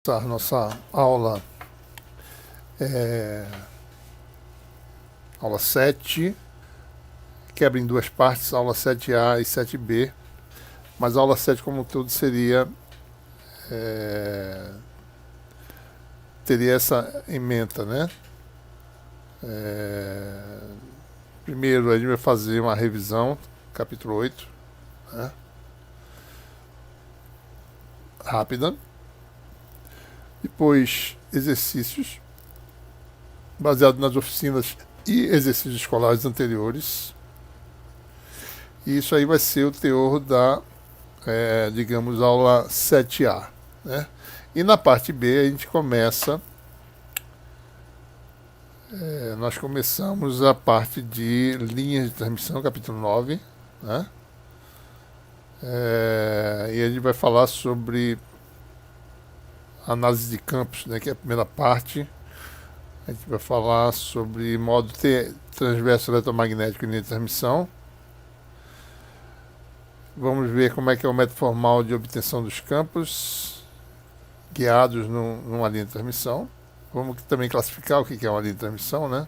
Nossa aula aula 7, quebra em duas partes, aula 7A e 7B, mas a aula 7 como um todo seria teria essa ementa, né? Primeiro a gente vai fazer uma revisão, capítulo 8, né? Rápida. Depois, exercícios, baseado nas oficinas e exercícios escolares anteriores. E isso aí vai ser o teor da, digamos, aula 7A. Né? E na parte B a gente começa, nós começamos a parte de linhas de transmissão, capítulo 9. Né? E a gente vai falar sobre análise de campos, né, que é a primeira parte. A gente vai falar sobre modo transverso eletromagnético em linha de transmissão. Vamos ver como é que é o método formal de obtenção dos campos guiados numa linha de transmissão. Vamos também classificar o que é uma linha de transmissão, né?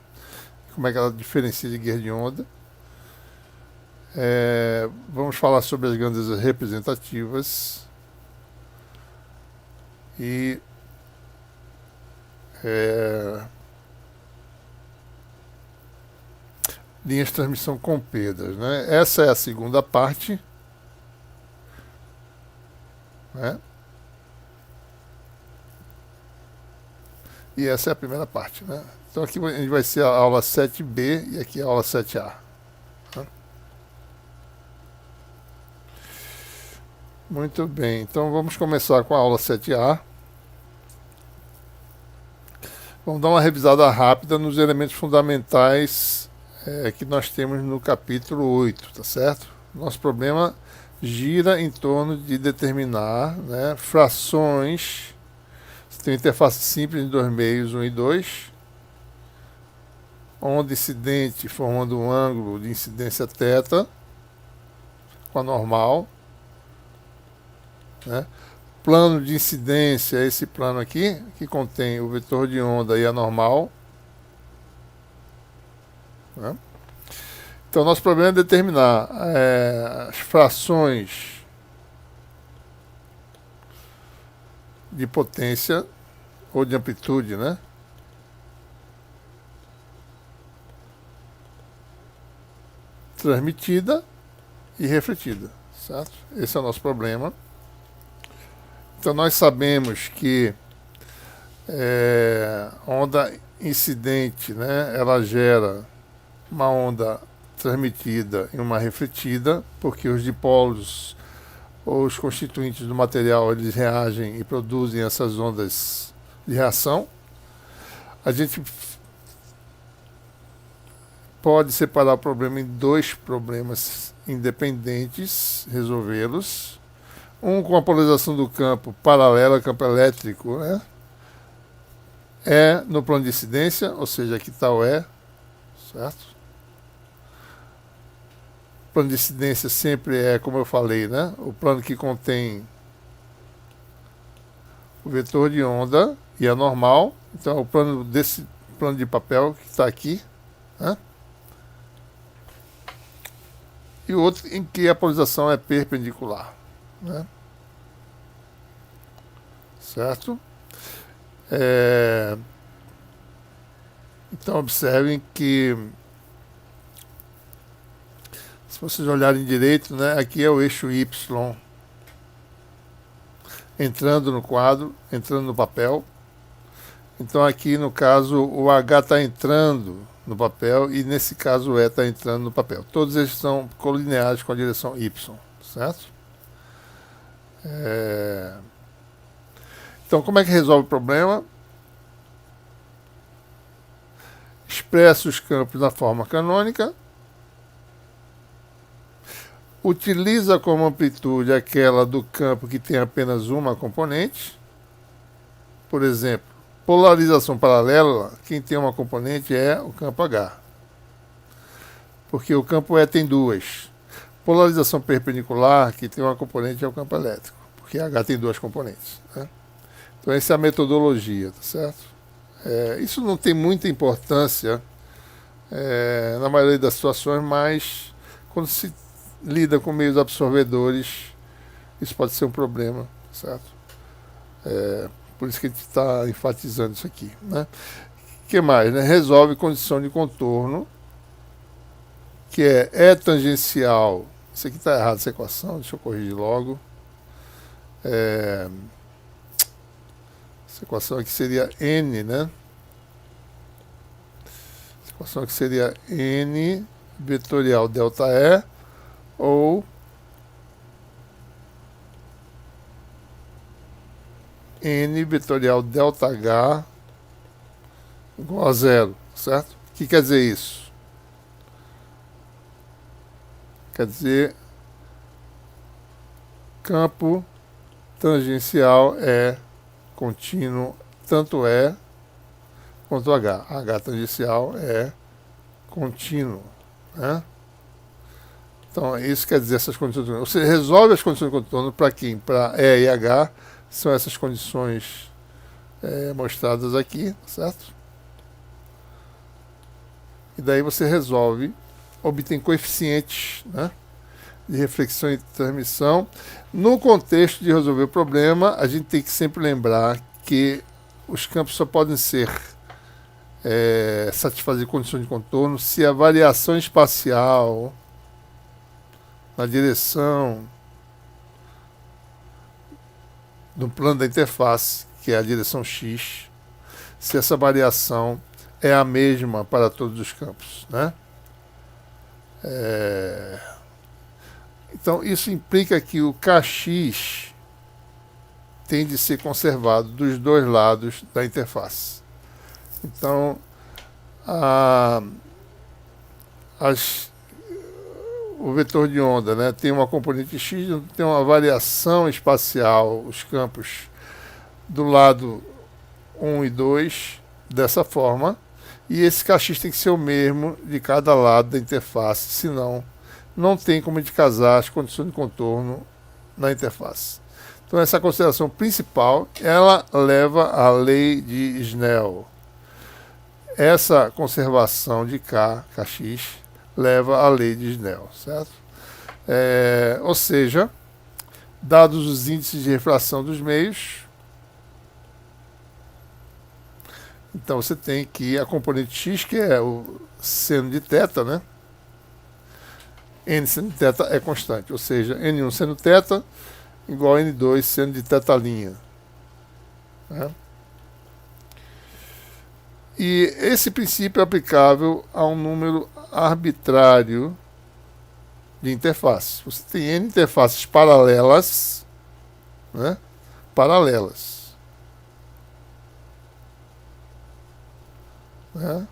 Como é que ela diferencia de guia de onda. Vamos falar sobre as grandezas representativas. E linhas de transmissão com perdas, né? Essa é a segunda parte, né? E essa é a primeira parte, né? Então aqui a gente vai ser a aula 7B e aqui a aula 7A. Né? Muito bem, então vamos começar com a aula 7A. Vamos dar uma revisada rápida nos elementos fundamentais que nós temos no capítulo 8, tá certo? Nosso problema gira em torno de determinar, né, frações. Você tem uma interface simples de dois meios, 1 e 2. Onda incidente formando um ângulo de incidência θ com a normal. Né? Plano de incidência é esse plano aqui, que contém o vetor de onda e a normal. Né? Então, nosso problema é determinar as frações de potência ou de amplitude, né? Transmitida e refletida, certo? Esse é o nosso problema. Então, nós sabemos que onda incidente, né, ela gera uma onda transmitida e uma refletida, porque os dipolos ou os constituintes do material eles reagem e produzem essas ondas de reação. A gente pode separar o problema em dois problemas independentes, resolvê-los. Um com a polarização do campo paralela ao campo elétrico, né? No plano de incidência, ou seja, aqui está o certo? O plano de incidência sempre é, como eu falei, né? O plano que contém o vetor de onda e a normal. Então, o plano desse plano de papel que está aqui, né? E o outro em que a polarização é perpendicular. Né? Certo? Então observem que, se vocês olharem direito, né, aqui é o eixo Y entrando no quadro, entrando no papel. Então aqui no caso o H está entrando no papel e nesse caso o E está entrando no papel. Todos eles são colineares com a direção Y, certo? Então, como é que resolve o problema? Expressa os campos na forma canônica. Utiliza como amplitude aquela do campo que tem apenas uma componente. Por exemplo, polarização paralela, quem tem uma componente é o campo H. Porque o campo E tem duas. Polarização perpendicular, que tem uma componente, é o campo elétrico. Porque H tem duas componentes. Né? Então essa é a metodologia, tá certo? Isso não tem muita importância na maioria das situações, mas quando se lida com meios absorvedores, isso pode ser um problema, certo? Por isso que a gente está enfatizando isso aqui, né? O que mais? Né? Resolve condição de contorno, que é tangencial. Isso aqui está errado, essa equação, deixa eu corrigir logo. Essa equação aqui seria N, né? Essa equação aqui seria N vetorial delta E ou N vetorial delta H igual a zero, certo? O que quer dizer isso? Quer dizer, campo tangencial é contínuo, tanto E quanto H. H tangencial é contínuo, né? Então, isso quer dizer essas condições de contorno. Você resolve as condições de contorno para quem? Para E e H, são essas condições mostradas aqui, certo? E daí você resolve, obtém coeficientes, né, de reflexão e transmissão. No contexto de resolver o problema, a gente tem que sempre lembrar que os campos só podem ser satisfazer condições de contorno se a variação espacial na direção do plano da interface, que é a direção X, se essa variação é a mesma para todos os campos, né? Então isso implica que o Kx tem de ser conservado dos dois lados da interface. Então o vetor de onda, né, tem uma componente x, tem uma variação espacial, os campos do lado 1 e 2 dessa forma, e esse Kx tem que ser o mesmo de cada lado da interface, senão não tem como a gente casar as condições de contorno na interface. Então essa consideração principal, ela leva à lei de Snell. Essa conservação de Kx, leva à lei de Snell, certo? Ou seja, dados os índices de refração dos meios, então você tem que a componente x, que é o seno de θ, né? N seno de θ é constante, ou seja, N1 seno θ igual a N2 seno de θ'. Né? E esse princípio é aplicável a um número arbitrário de interfaces. Você tem N interfaces paralelas, né? Paralelas. Né?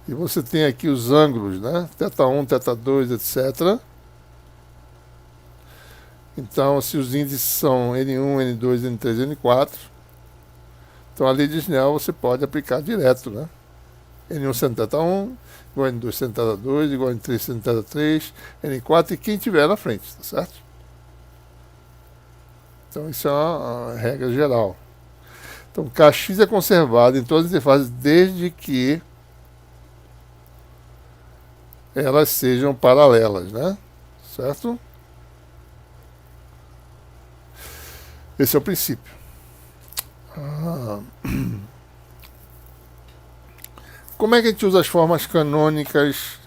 E você tem aqui os ângulos, né? θ1, θ2, etc. Então, se os índices são N1, N2, N3, N4, então a lei de Snell você pode aplicar direto, né? N1 seno θ1, igual a N2 seno θ2, igual a N3 seno θ3, N4 e quem tiver na frente, tá certo? Então isso é uma regra geral. Então Kx é conservado em todas as interfaces desde que elas sejam paralelas, né? Certo? Esse é o princípio. Como é que a gente usa as formas canônicas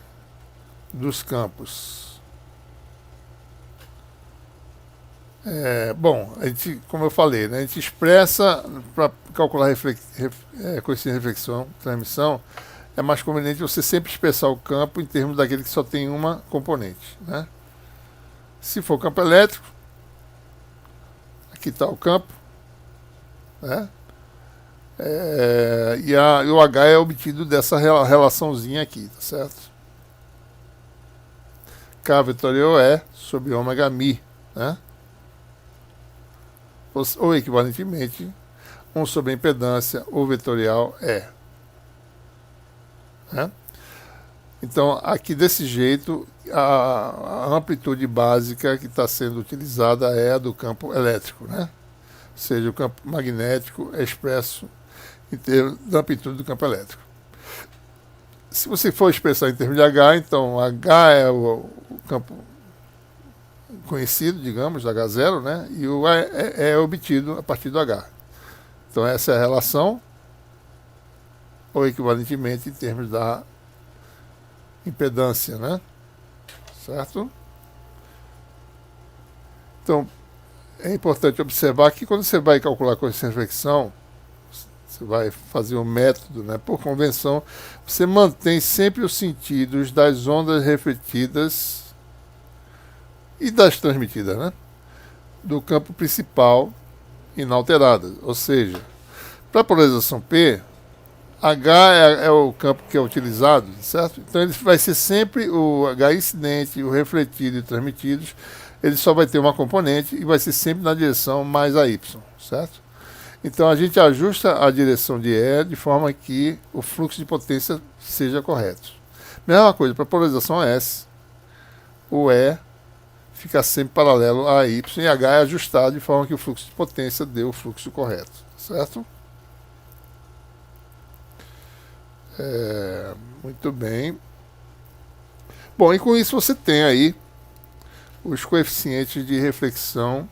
dos campos? Bom, a gente, como eu falei, né, a gente expressa para calcular coeficiente de reflexão, transmissão, é mais conveniente você sempre expressar o campo em termos daquele que só tem uma componente. Né? Se for campo elétrico, aqui está o campo, né? E o H é obtido dessa relaçãozinha aqui, tá certo? K vetorial E sobre ômega mi, né? Ou equivalentemente, 1 sobre a impedância, o vetorial E. Né? Então, aqui desse jeito, a amplitude básica que está sendo utilizada é a do campo elétrico, né? seja, o campo magnético é expresso em termos da amplitude do campo elétrico. Se você for expressar em termos de H, então H é o campo conhecido, digamos, H0, né? E o A é obtido a partir do H. Então essa é a relação, ou equivalentemente em termos da impedância, né? Certo? Então, é importante observar que quando você vai calcular a coeficiente de reflexão, você vai fazer um método, né? Por convenção, você mantém sempre os sentidos das ondas refletidas e das transmitidas, né? Do campo principal inalteradas. Ou seja, para a polarização P, H é o campo que é utilizado, certo? Então ele vai ser sempre o H incidente, o refletido e transmitidos, ele só vai ter uma componente e vai ser sempre na direção mais a Y, certo? Então a gente ajusta a direção de E de forma que o fluxo de potência seja correto. Mesma coisa para a polarização S, o E fica sempre paralelo a Y e H é ajustado de forma que o fluxo de potência dê o fluxo correto, certo? Muito bem. Bom, e com isso você tem aí os coeficientes de reflexão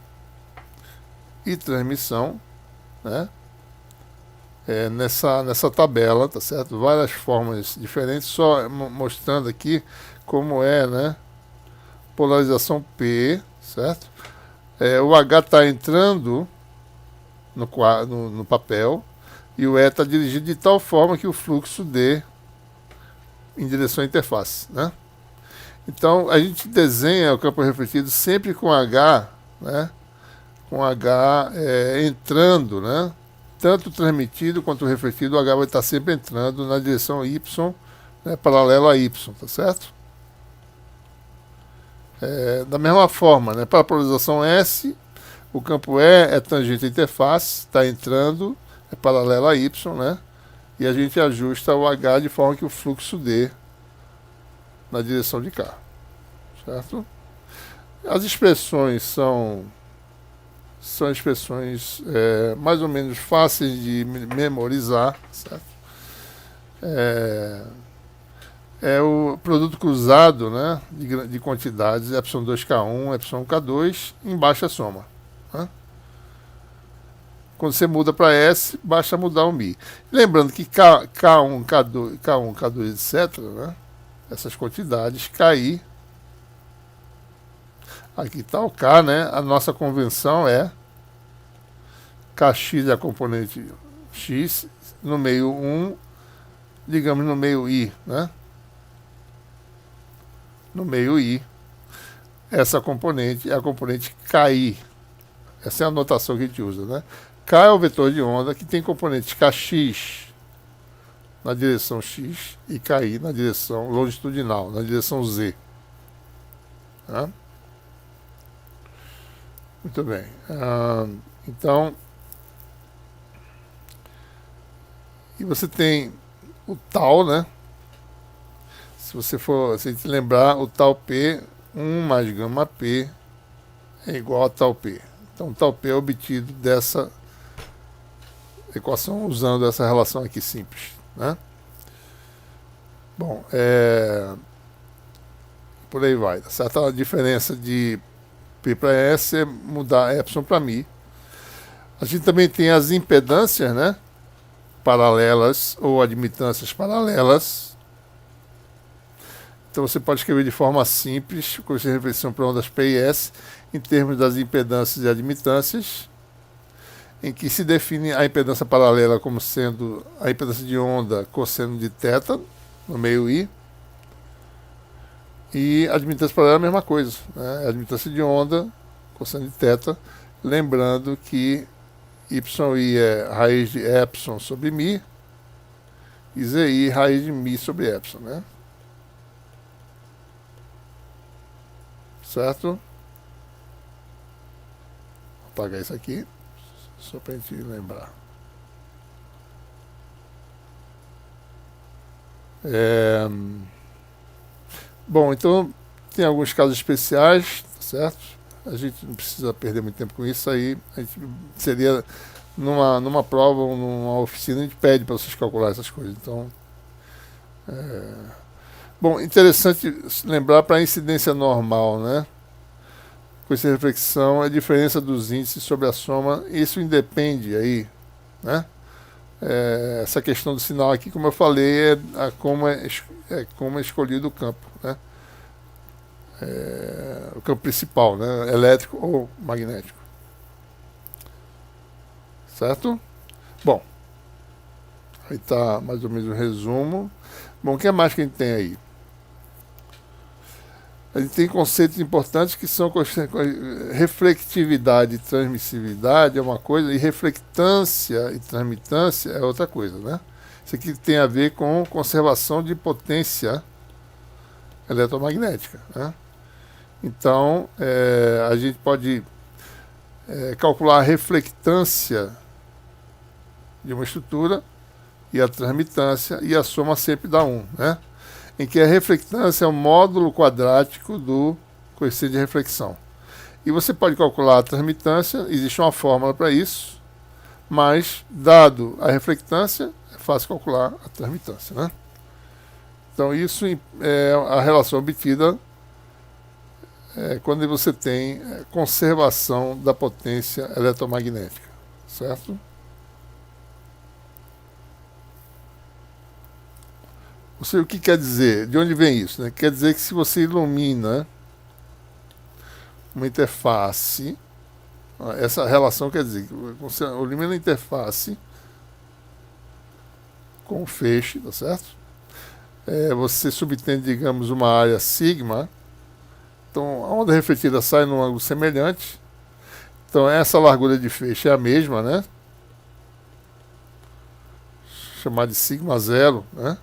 e transmissão, né? Nessa tabela, tá certo? Várias formas diferentes, só mostrando aqui como é, né? Polarização P, certo? O H está entrando no papel e o E está dirigido de tal forma que o fluxo dê em direção à interface, né? Então a gente desenha o campo refletido sempre com H, né? Com H entrando, né? Tanto o transmitido quanto o refletido, o H vai estar sempre entrando na direção Y, né? Paralelo a Y, tá certo? Da mesma forma, né? Para a polarização S, o campo E é tangente à interface, está entrando, é paralelo a Y, né? E a gente ajusta o H de forma que o fluxo dê na direção de cá, certo? As expressões são expressões mais ou menos fáceis de memorizar, certo? É o produto cruzado, né, de quantidades ε2k1, ε1k2 em baixa soma, né? Quando você muda para S, basta mudar o Mi. Lembrando que K1, K2, etc., né, essas quantidades, KI, aqui está o K, né, a nossa convenção é Kx é a componente X, no meio 1, digamos no meio I, né? No meio I, essa componente é a componente KI. Essa é a notação que a gente usa, né? K é o vetor de onda que tem componentes Kx na direção X e KI na direção longitudinal, na direção Z. Tá? Muito bem. Então, e você tem o tal, né? Se a gente lembrar, o tal P, 1 mais gama P é igual a tal P. Então, tal P é obtido dessa equação usando essa relação aqui simples, né? Bom, por aí vai, tá certo? A diferença de P para S é mudar epsilon para Mi. A gente também tem as impedâncias, né? Paralelas ou admitâncias paralelas. Então você pode escrever de forma simples, com essa reflexão para ondas P e S, em termos das impedâncias e admitâncias, em que se define a impedância paralela como sendo a impedância de onda cosseno de θ, no meio I, e a admitância paralela é a mesma coisa, né? A admitância de onda cosseno de θ, lembrando que YI é raiz de epsilon sobre Mi, e ZI raiz de Mi sobre epsilon, né? Certo? Vou apagar isso aqui, só para a gente lembrar. Bom, então tem alguns casos especiais, certo? A gente não precisa perder muito tempo com isso aí. A gente seria numa prova ou numa oficina, a gente pede para vocês calcular essas coisas. Então, bom, interessante lembrar para a incidência normal, né? Com essa reflexão, a diferença dos índices sobre a soma, isso independe aí, né? Essa questão do sinal aqui, como eu falei, como é escolhido o campo, né? O campo principal, né? Elétrico ou magnético. Certo? Bom, aí está mais ou menos o resumo. Bom, o que mais que a gente tem aí? A gente tem conceitos importantes que são reflectividade e transmissividade é uma coisa, e reflectância e transmitância é outra coisa, né? Isso aqui tem a ver com conservação de potência eletromagnética, né? Então, a gente pode calcular a reflectância de uma estrutura e a transmitância, e a soma sempre dá 1, né? Em que a reflectância é o módulo quadrático do coeficiente de reflexão. E você pode calcular a transmitância, existe uma fórmula para isso, mas, dado a reflectância, é fácil calcular a transmitância, né? Então, isso é a relação obtida quando você tem conservação da potência eletromagnética, certo? Ou seja, o que quer dizer? De onde vem isso, né? Quer dizer que se você ilumina uma interface, essa relação quer dizer que você ilumina a interface com o feixe, tá certo? Você subtende, digamos, uma área sigma, então a onda refletida sai num ângulo semelhante, então essa largura de feixe é a mesma, né? Chamada de sigma zero, né?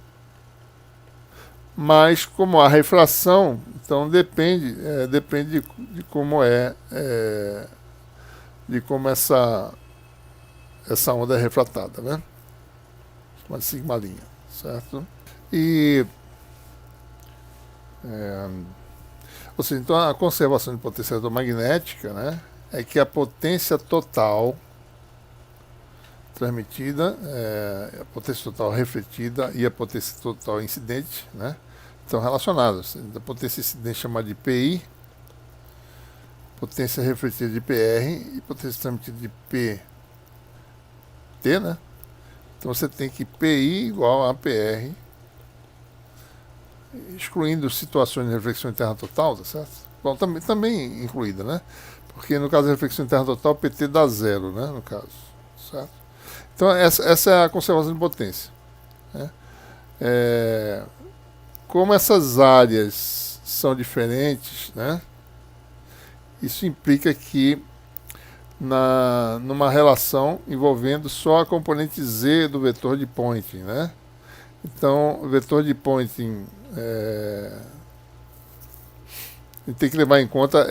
Mas como há refração, então depende de como de como essa onda é refratada, né? Chamada sigma linha, certo? Ou seja, então a conservação de potência eletromagnética, né, é que a potência total transmitida, a potência total refletida e a potência total incidente, né, estão relacionadas. A potência incidente chamada de PI, potência refletida de PR e potência transmitida de PT, né? Então você tem que PI igual a PR, excluindo situações de reflexão interna total, tá certo? Bom, também incluída, né? Porque no caso da reflexão interna total, PT dá 0, né? No caso, certo? Então essa é a conservação de potência, né? Como essas áreas são diferentes, né? Isso implica que numa relação envolvendo só a componente Z do vetor de Poynting, né? Então, o vetor de Poynting a gente tem que levar em conta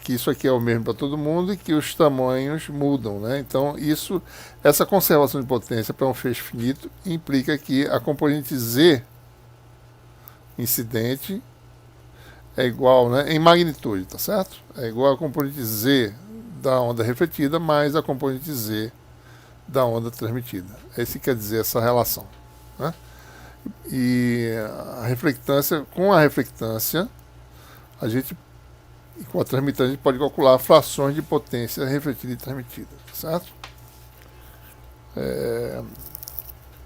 que isso aqui é o mesmo para todo mundo e que os tamanhos mudam, né? Então, essa conservação de potência para um feixe finito implica que a componente Z incidente é igual, né, em magnitude, tá certo? É igual a componente Z da onda refletida mais a componente Z da onda transmitida. Esse quer dizer essa relação, né? E com a reflectância, com a transmitância, a gente pode calcular frações de potência refletida e transmitida, tá certo?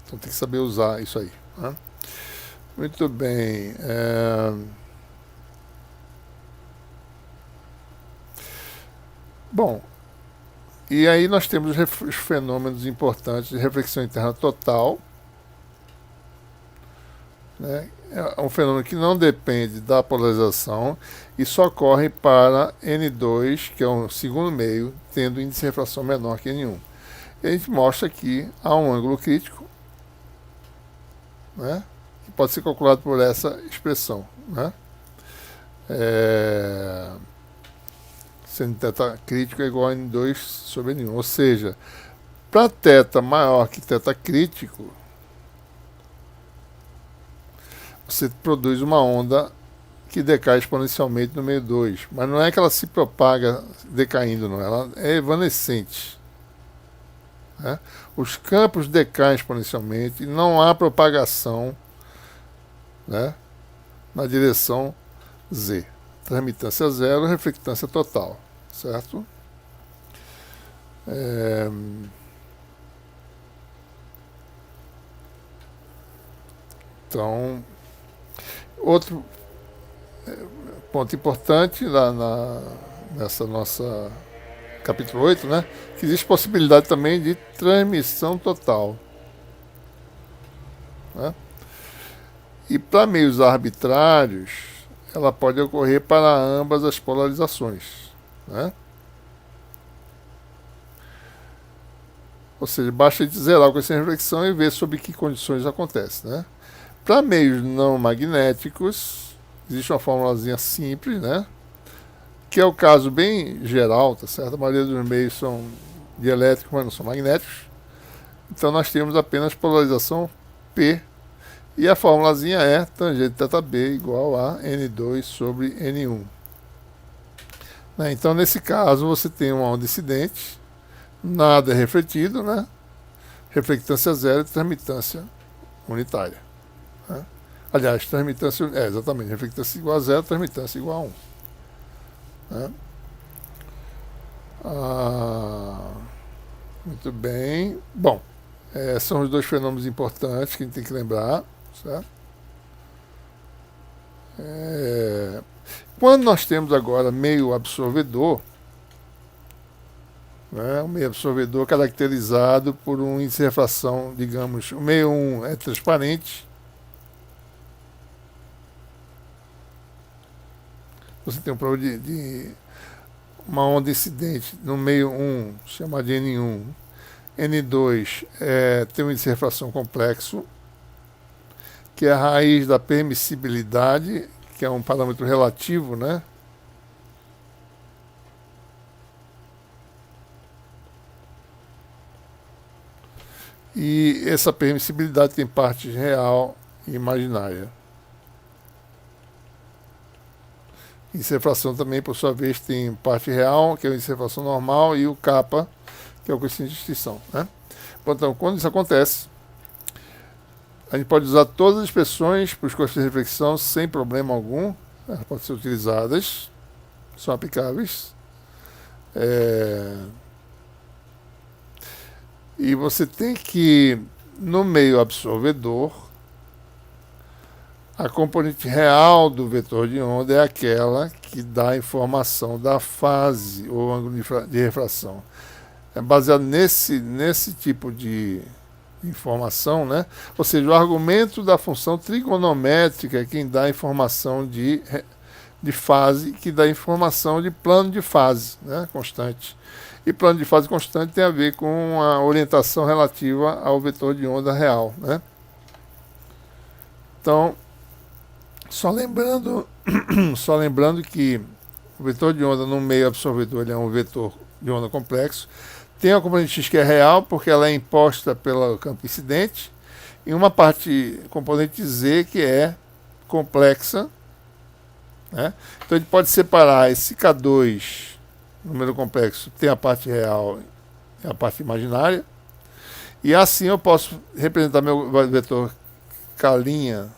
Então tem que saber usar isso aí, né? Muito bem. Bom, e aí nós temos os fenômenos importantes de reflexão interna total, né? É um fenômeno que não depende da polarização e só ocorre para N2, que é um segundo meio, tendo índice de refração menor que N1. E a gente mostra que há um ângulo crítico, né, que pode ser calculado por essa expressão, né? Sendo θ crítico é igual a N2 sobre N1. Ou seja, para θ maior que θ crítico, você produz uma onda que decai exponencialmente no meio 2. Mas não é que ela se propaga decaindo, não. Ela é evanescente. Né? Os campos decaem exponencialmente e não há propagação, né, na direção Z. Transmitância zero, reflectância total. Certo? Então, outro ponto importante nessa nossa capítulo 8, né, que existe possibilidade também de transmissão total. Né? E para meios arbitrários, ela pode ocorrer para ambas as polarizações. Né? Ou seja, basta a gente zerar com essa reflexão e ver sobre que condições acontece. Né? Para meios não magnéticos, existe uma formulazinha simples, né? Que é o caso bem geral, tá certo? A maioria dos meios são dielétricos, mas não são magnéticos. Então nós temos apenas polarização P. E a formulazinha é tangente θB igual a N2 sobre N1. Né? Então nesse caso você tem uma onda incidente, nada é refletido, né? Reflectância zero e transmitância unitária. Né? Aliás, transmitância, exatamente, reflectância igual a zero, transmitância igual a 1. Né? Muito bem. Bom, são os dois fenômenos importantes que a gente tem que lembrar. Certo? Quando nós temos agora meio absorvedor, né, um meio absorvedor caracterizado por um índice de refração, digamos, o meio 1 é transparente. Você tem um problema de uma onda incidente no meio 1, chamada de N1. N2 tem um índice de refração complexo, que é a raiz da permissibilidade, que é um parâmetro relativo, né? E essa permissibilidade tem parte real e imaginária. Índice de refração também, por sua vez, tem parte real, que é o índice de refração normal, e o kappa, que é o coeficiente de extinção. Né? Então, quando isso acontece, a gente pode usar todas as expressões para os coeficientes de reflexão sem problema algum. Elas podem ser utilizadas, são aplicáveis. E você tem que, no meio absorvedor, a componente real do vetor de onda é aquela que dá a informação da fase ou ângulo de refração. É baseado nesse tipo de informação, né? Ou seja, o argumento da função trigonométrica é quem dá a informação de fase, que dá a informação de plano de fase, né? Constante. E plano de fase constante tem a ver com a orientação relativa ao vetor de onda real. Né? Então, só lembrando que o vetor de onda no meio absorvedor ele é um vetor de onda complexo. Tem a componente x que é real, porque ela é imposta pelo campo incidente, e uma componente z que é complexa. Né? Então a gente pode separar esse K2, número complexo, tem a parte real e a parte imaginária, e assim eu posso representar meu vetor K',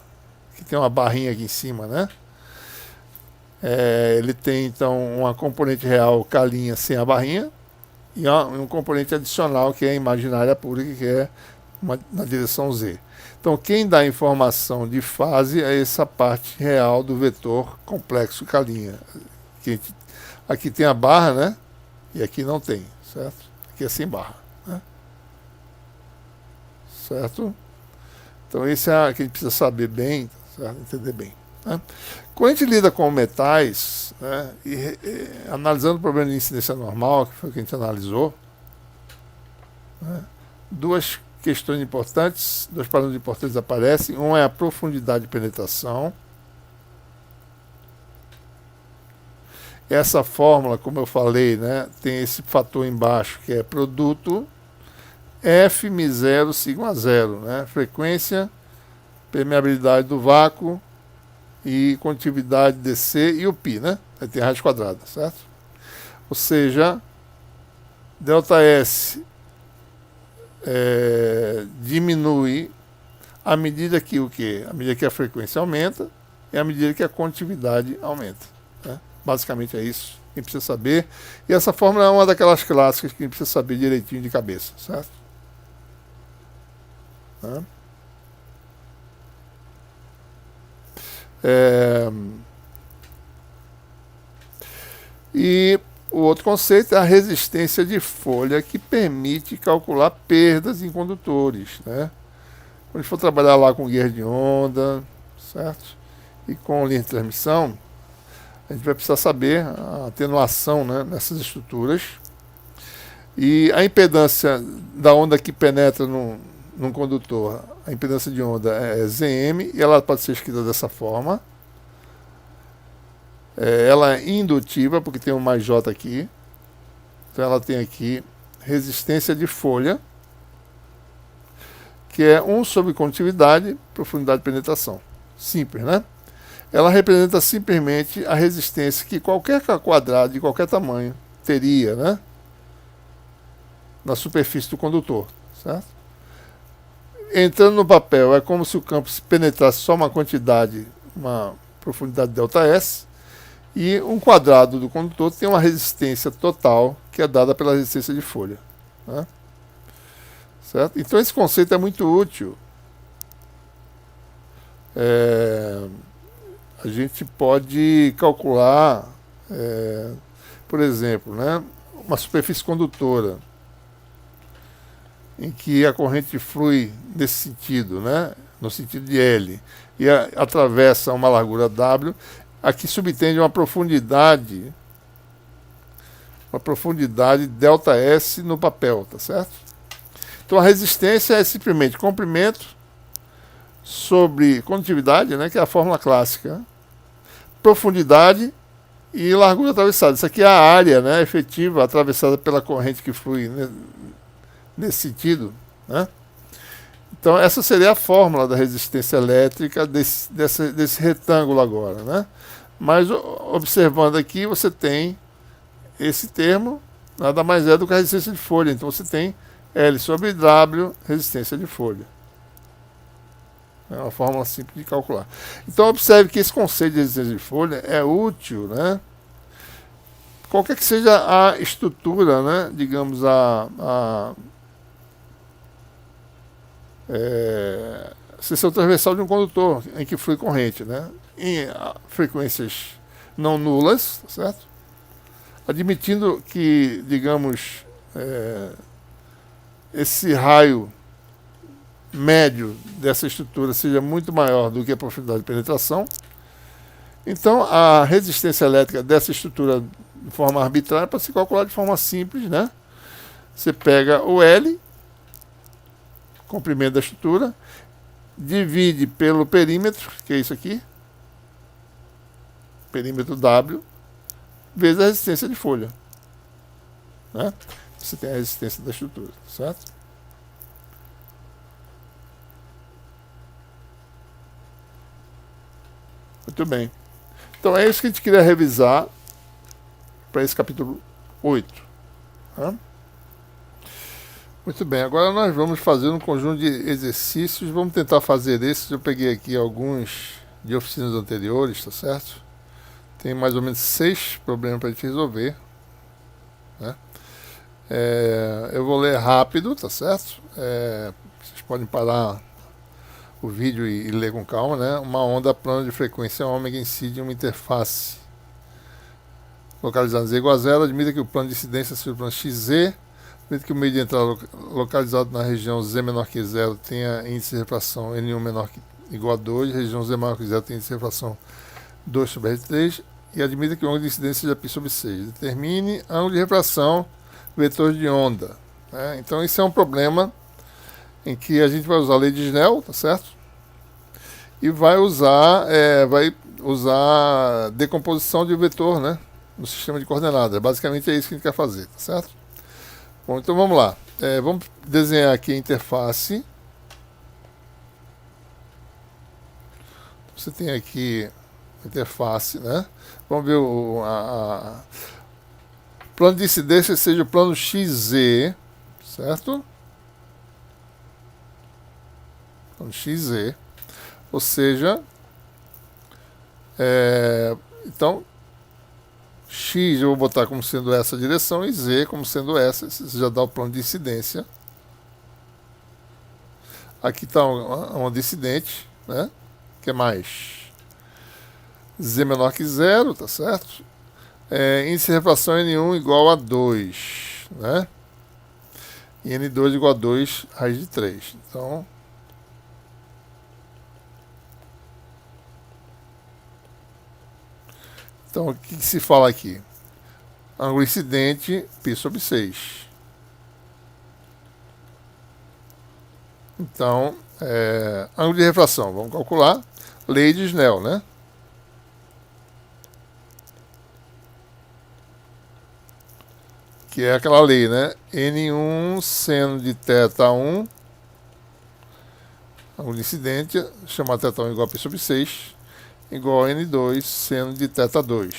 que tem uma barrinha aqui em cima, né? Ele tem então uma componente real K' sem a barrinha, e um componente adicional que é imaginária pura, que é na direção Z. Então quem dá a informação de fase é essa parte real do vetor complexo K'. Aqui tem a barra, né? E aqui não tem, certo? Aqui é sem barra, né? Certo? Então isso é o que a gente precisa saber bem, certo? Entender bem. Né? Quando a gente lida com metais, né, analisando o problema de incidência normal, que foi o que a gente analisou, né, duas questões importantes, dois parâmetros importantes aparecem. Um é a profundidade de penetração. Essa fórmula, como eu falei, né, tem esse fator embaixo, que é produto F0 sigma 0, né, frequência, permeabilidade do vácuo e condutividade DC e o π, né? Aí tem a raiz quadrada, certo? Ou seja, ΔS diminui à medida que o quê? À medida que a frequência aumenta e à medida que a condutividade aumenta, né? Basicamente é isso que a gente precisa saber. E essa fórmula é uma daquelas clássicas que a gente precisa saber direitinho de cabeça, certo? Né? E o outro conceito é a resistência de folha, que permite calcular perdas em condutores, né? Quando a gente for trabalhar lá com guia de onda, certo? E com linha de transmissão, a gente vai precisar saber a atenuação, né, nessas estruturas. E a impedância da onda que penetra num condutor, a impedância de onda é Zm, e ela pode ser escrita dessa forma. Ela é indutiva, porque tem um mais J aqui. Então ela tem aqui resistência de folha, que é 1 sobre condutividade, profundidade de penetração. Simples, né? Ela representa simplesmente a resistência que qualquer quadrado de qualquer tamanho teria, né, na superfície do condutor, certo? Entrando no papel, é como se o campo penetrasse só uma quantidade, uma profundidade ΔS, e um quadrado do condutor tem uma resistência total, que é dada pela resistência de folha, né? Certo? Então esse conceito é muito útil. A gente pode calcular, por exemplo, né, uma superfície condutora em que a corrente flui nesse sentido, né, no sentido de L, e atravessa uma largura W, aqui subtende uma profundidade ΔS no papel, tá certo? Então a resistência é simplesmente comprimento sobre condutividade, né, que é a fórmula clássica, profundidade e largura atravessada. Isso aqui é a área, né, efetiva atravessada pela corrente que flui, né, nesse sentido, né? Então essa seria a fórmula da resistência elétrica desse retângulo agora, né? Mas observando aqui, você tem esse termo, nada mais é do que a resistência de folha. Então você tem L sobre W, resistência de folha. É uma fórmula simples de calcular. Então observe que esse conceito de resistência de folha é útil, né? Qualquer que seja a estrutura, né? Digamos seção transversal de um condutor em que flui corrente, né? Em frequências não nulas, certo? Admitindo que, digamos, esse raio médio dessa estrutura seja muito maior do que a profundidade de penetração, então a resistência elétrica dessa estrutura de forma arbitrária pode ser calculada de forma simples, né? Você pega o L, comprimento da estrutura, divide pelo perímetro, que é isso aqui, perímetro W, vezes a resistência de folha, né? Você tem a resistência da estrutura, certo? Muito bem. Então é isso que a gente queria revisar para esse capítulo 8. Tá? Muito bem, agora nós vamos fazer um conjunto de exercícios. Vamos tentar fazer esses. Eu peguei aqui alguns de oficinas anteriores, tá certo? Tem mais ou menos 6 problemas para a gente resolver, né? Eu vou ler rápido, tá certo? Vocês podem parar o vídeo e ler com calma, né? Uma onda plana de frequência ômega incide em uma interface localizada em z igual a 0, admita que o plano de incidência seja o plano XZ, admita que o meio de entrada localizado na região Z menor que 0 tenha índice de refração N1 menor que igual a 2, região Z maior que 0 tem índice de refração 2 sobre R3, e admita que o ângulo de incidência seja π sobre 6. Determine ângulo de refração vetor de onda, né? Então esse é um problema em que a gente vai usar a lei de Snell, tá certo? E vai usar decomposição de vetor, né, no sistema de coordenadas. Basicamente é isso que a gente quer fazer, tá certo? Bom, então vamos lá. Vamos desenhar aqui a interface. Você tem aqui interface, né? Vamos ver plano de incidência seja o plano XZ, certo? Plano XZ, ou seja, então X eu vou botar como sendo essa direção e Z como sendo essa. Isso já dá o plano de incidência. Aqui está uma incidente, né? Que é mais Z menor que zero, tá certo? Índice de refração N1 igual a 2, né? E N2 igual a 2 raiz de 3. Então o que se fala aqui? Ângulo incidente π sobre 6. Então, ângulo de refração, vamos calcular. Lei de Snell, né? Que é aquela lei, né? N1 seno de θ1, ângulo de incidente, chamar θ1 igual a π sobre 6, igual a N2 seno de θ2.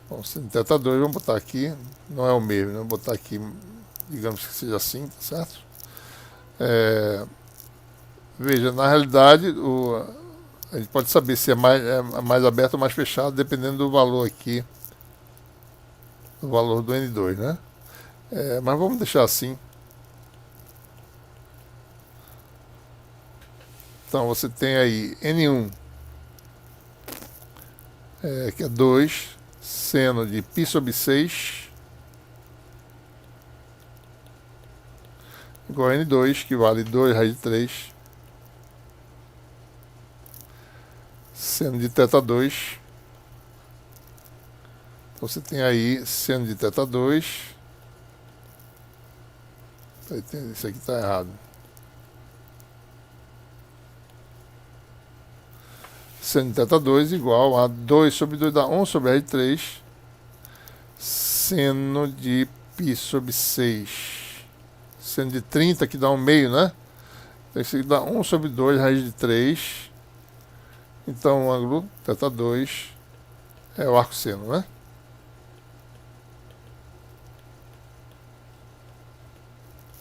Bom, seno de θ2, vamos botar aqui, não é o mesmo, né? Vamos botar aqui, digamos que seja assim, tá certo? Veja, na realidade, a gente pode saber se é mais aberto ou mais fechado, dependendo do valor aqui, do valor do N2, né? Mas vamos deixar assim. Então você tem aí N1, que é 2, seno de π sobre 6, igual a N2, que vale 2 raiz de 3, seno de θ2. Então você tem aí seno de θ2. Isso aqui está errado. Seno de θ2 igual a 2 sobre 2 dá 1 sobre r de 3. Seno de π sobre 6. Seno de 30 que dá 1 meio, né? Então isso aqui dá 1 sobre 2 raiz de 3. Então o ângulo θ2 é o arco seno, né?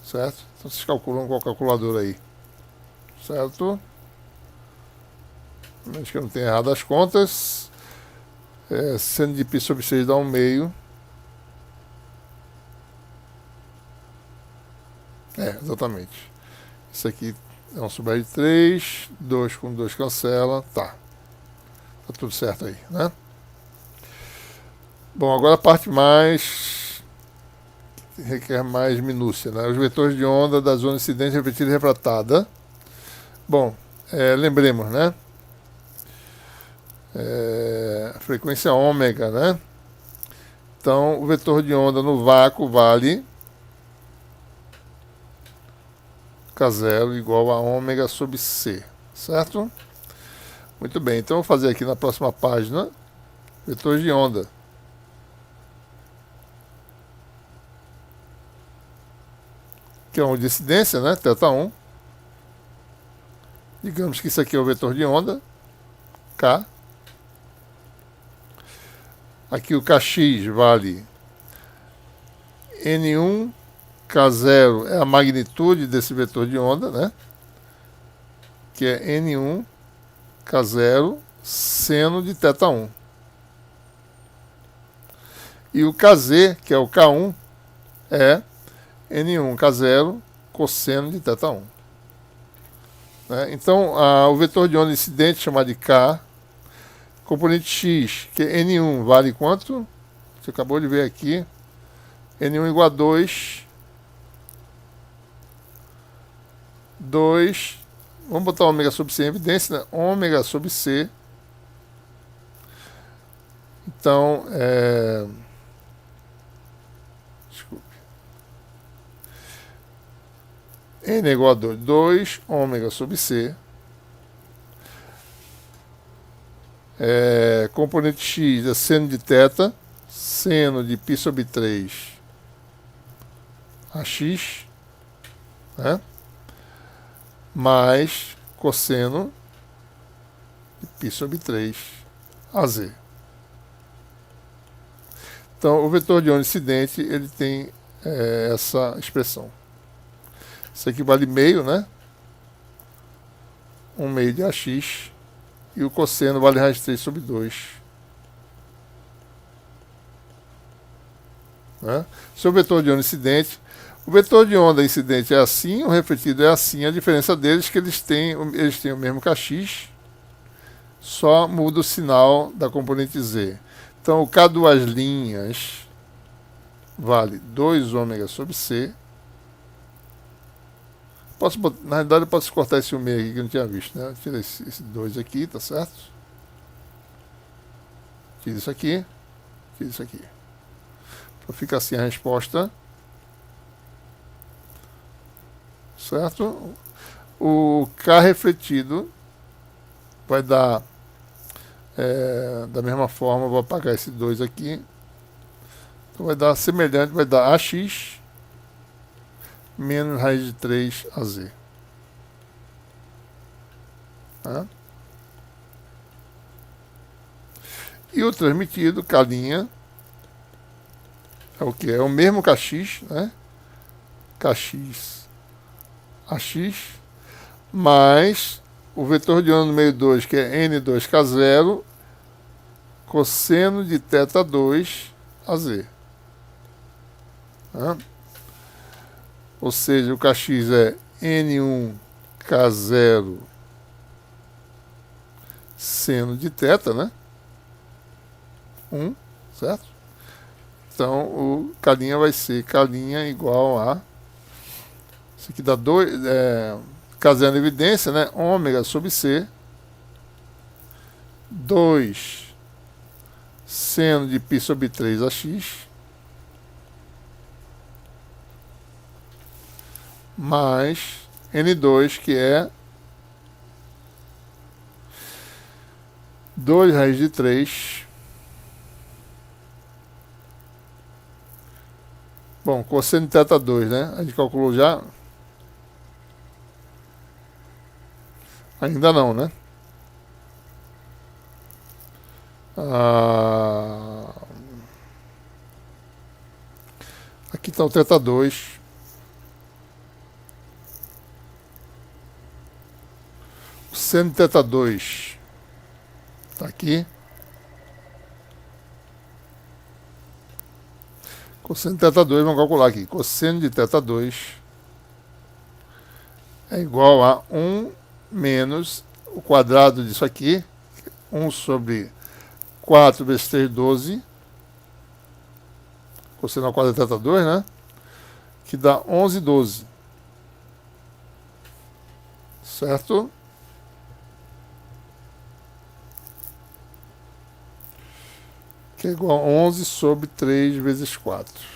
Certo? Então vocês calculam com a calculadora aí. Certo? Acho que eu não tenho errado as contas. Seno de π sobre 6 dá 1 meio. Exatamente. Isso aqui é 1 sobre r de 3. 2 com 2 cancela. Tá tudo certo aí, né? Bom, agora a parte requer mais minúcia, né? Os vetores de onda da zona incidente repetida e refratada. Bom, lembremos, né? A frequência ômega, né? Então, o vetor de onda no vácuo vale K0 igual a ômega sobre C, certo? Muito bem, então eu vou fazer aqui na próxima página vetores de onda. Que é um de incidência, né? θ1. Digamos que isso aqui é o vetor de onda, K. Aqui o Kx vale N1, K0 é a magnitude desse vetor de onda, né? Que é N1, K0, seno de θ1. E o Kz, que é o K1, é N1, K0, cosseno de θ1. Então, o vetor de onda incidente chamado de K, componente X, que é N1, vale quanto? Você acabou de ver aqui. N1 igual a 2. Vamos botar ômega sobre C em evidência, né? Ômega sobre C. Então, desculpe. N é igual a 2 ômega sobre C. Componente X é seno de θ, seno de π sobre 3 AX, né? Mais cosseno de π sobre 3 AZ. Então, o vetor de onda incidente, ele tem essa expressão. Isso aqui vale meio, né? 1 meio de AX. E o cosseno vale raiz de 3 sobre 2. Né? Se o vetor de onda incidente, o vetor de onda incidente é assim, o refletido é assim. A diferença deles é que eles têm o mesmo kx, só muda o sinal da componente Z. Então, o K duas linhas vale 2 ômega sobre C. Na realidade, eu posso cortar esse 1 meio aqui que eu não tinha visto, né? Tira esse 2 aqui, tá certo? Tira isso aqui. Tira isso aqui. Então, fica assim a resposta. Certo? O K refletido vai dar... da mesma forma, eu vou apagar esse 2 aqui. Então, vai dar semelhante, vai dar AX menos raiz de 3 AZ. Tá? E o transmitido, K', é o que? É o mesmo kx, né? Kx AX, mais o vetor de onda no meio 2, que é N2K0, cosseno de θ2 AZ. Tá? Ou seja, o kx é N1K0 seno de θ, né? 1, certo? Então, o K' vai ser K' igual a... Isso aqui dá 2... K0 na evidência, né? Ômega sobre C. 2 seno de π sobre 3 AX. Mais N2, que é 2 raiz de 3. Bom, cosseno de θ2, né? A gente calculou já. Ainda não, né? Aqui está o θ2. O seno de θ2 está aqui. Cosseno de θ2, vamos calcular aqui. Cosseno de θ2 é igual a 1 menos o quadrado disso aqui, 1 sobre 4 vezes 3, 12. Cosseno ao quadrado de θ2, né? Que dá 11, 12. Certo? Que é igual a 11 sobre 3 vezes 4.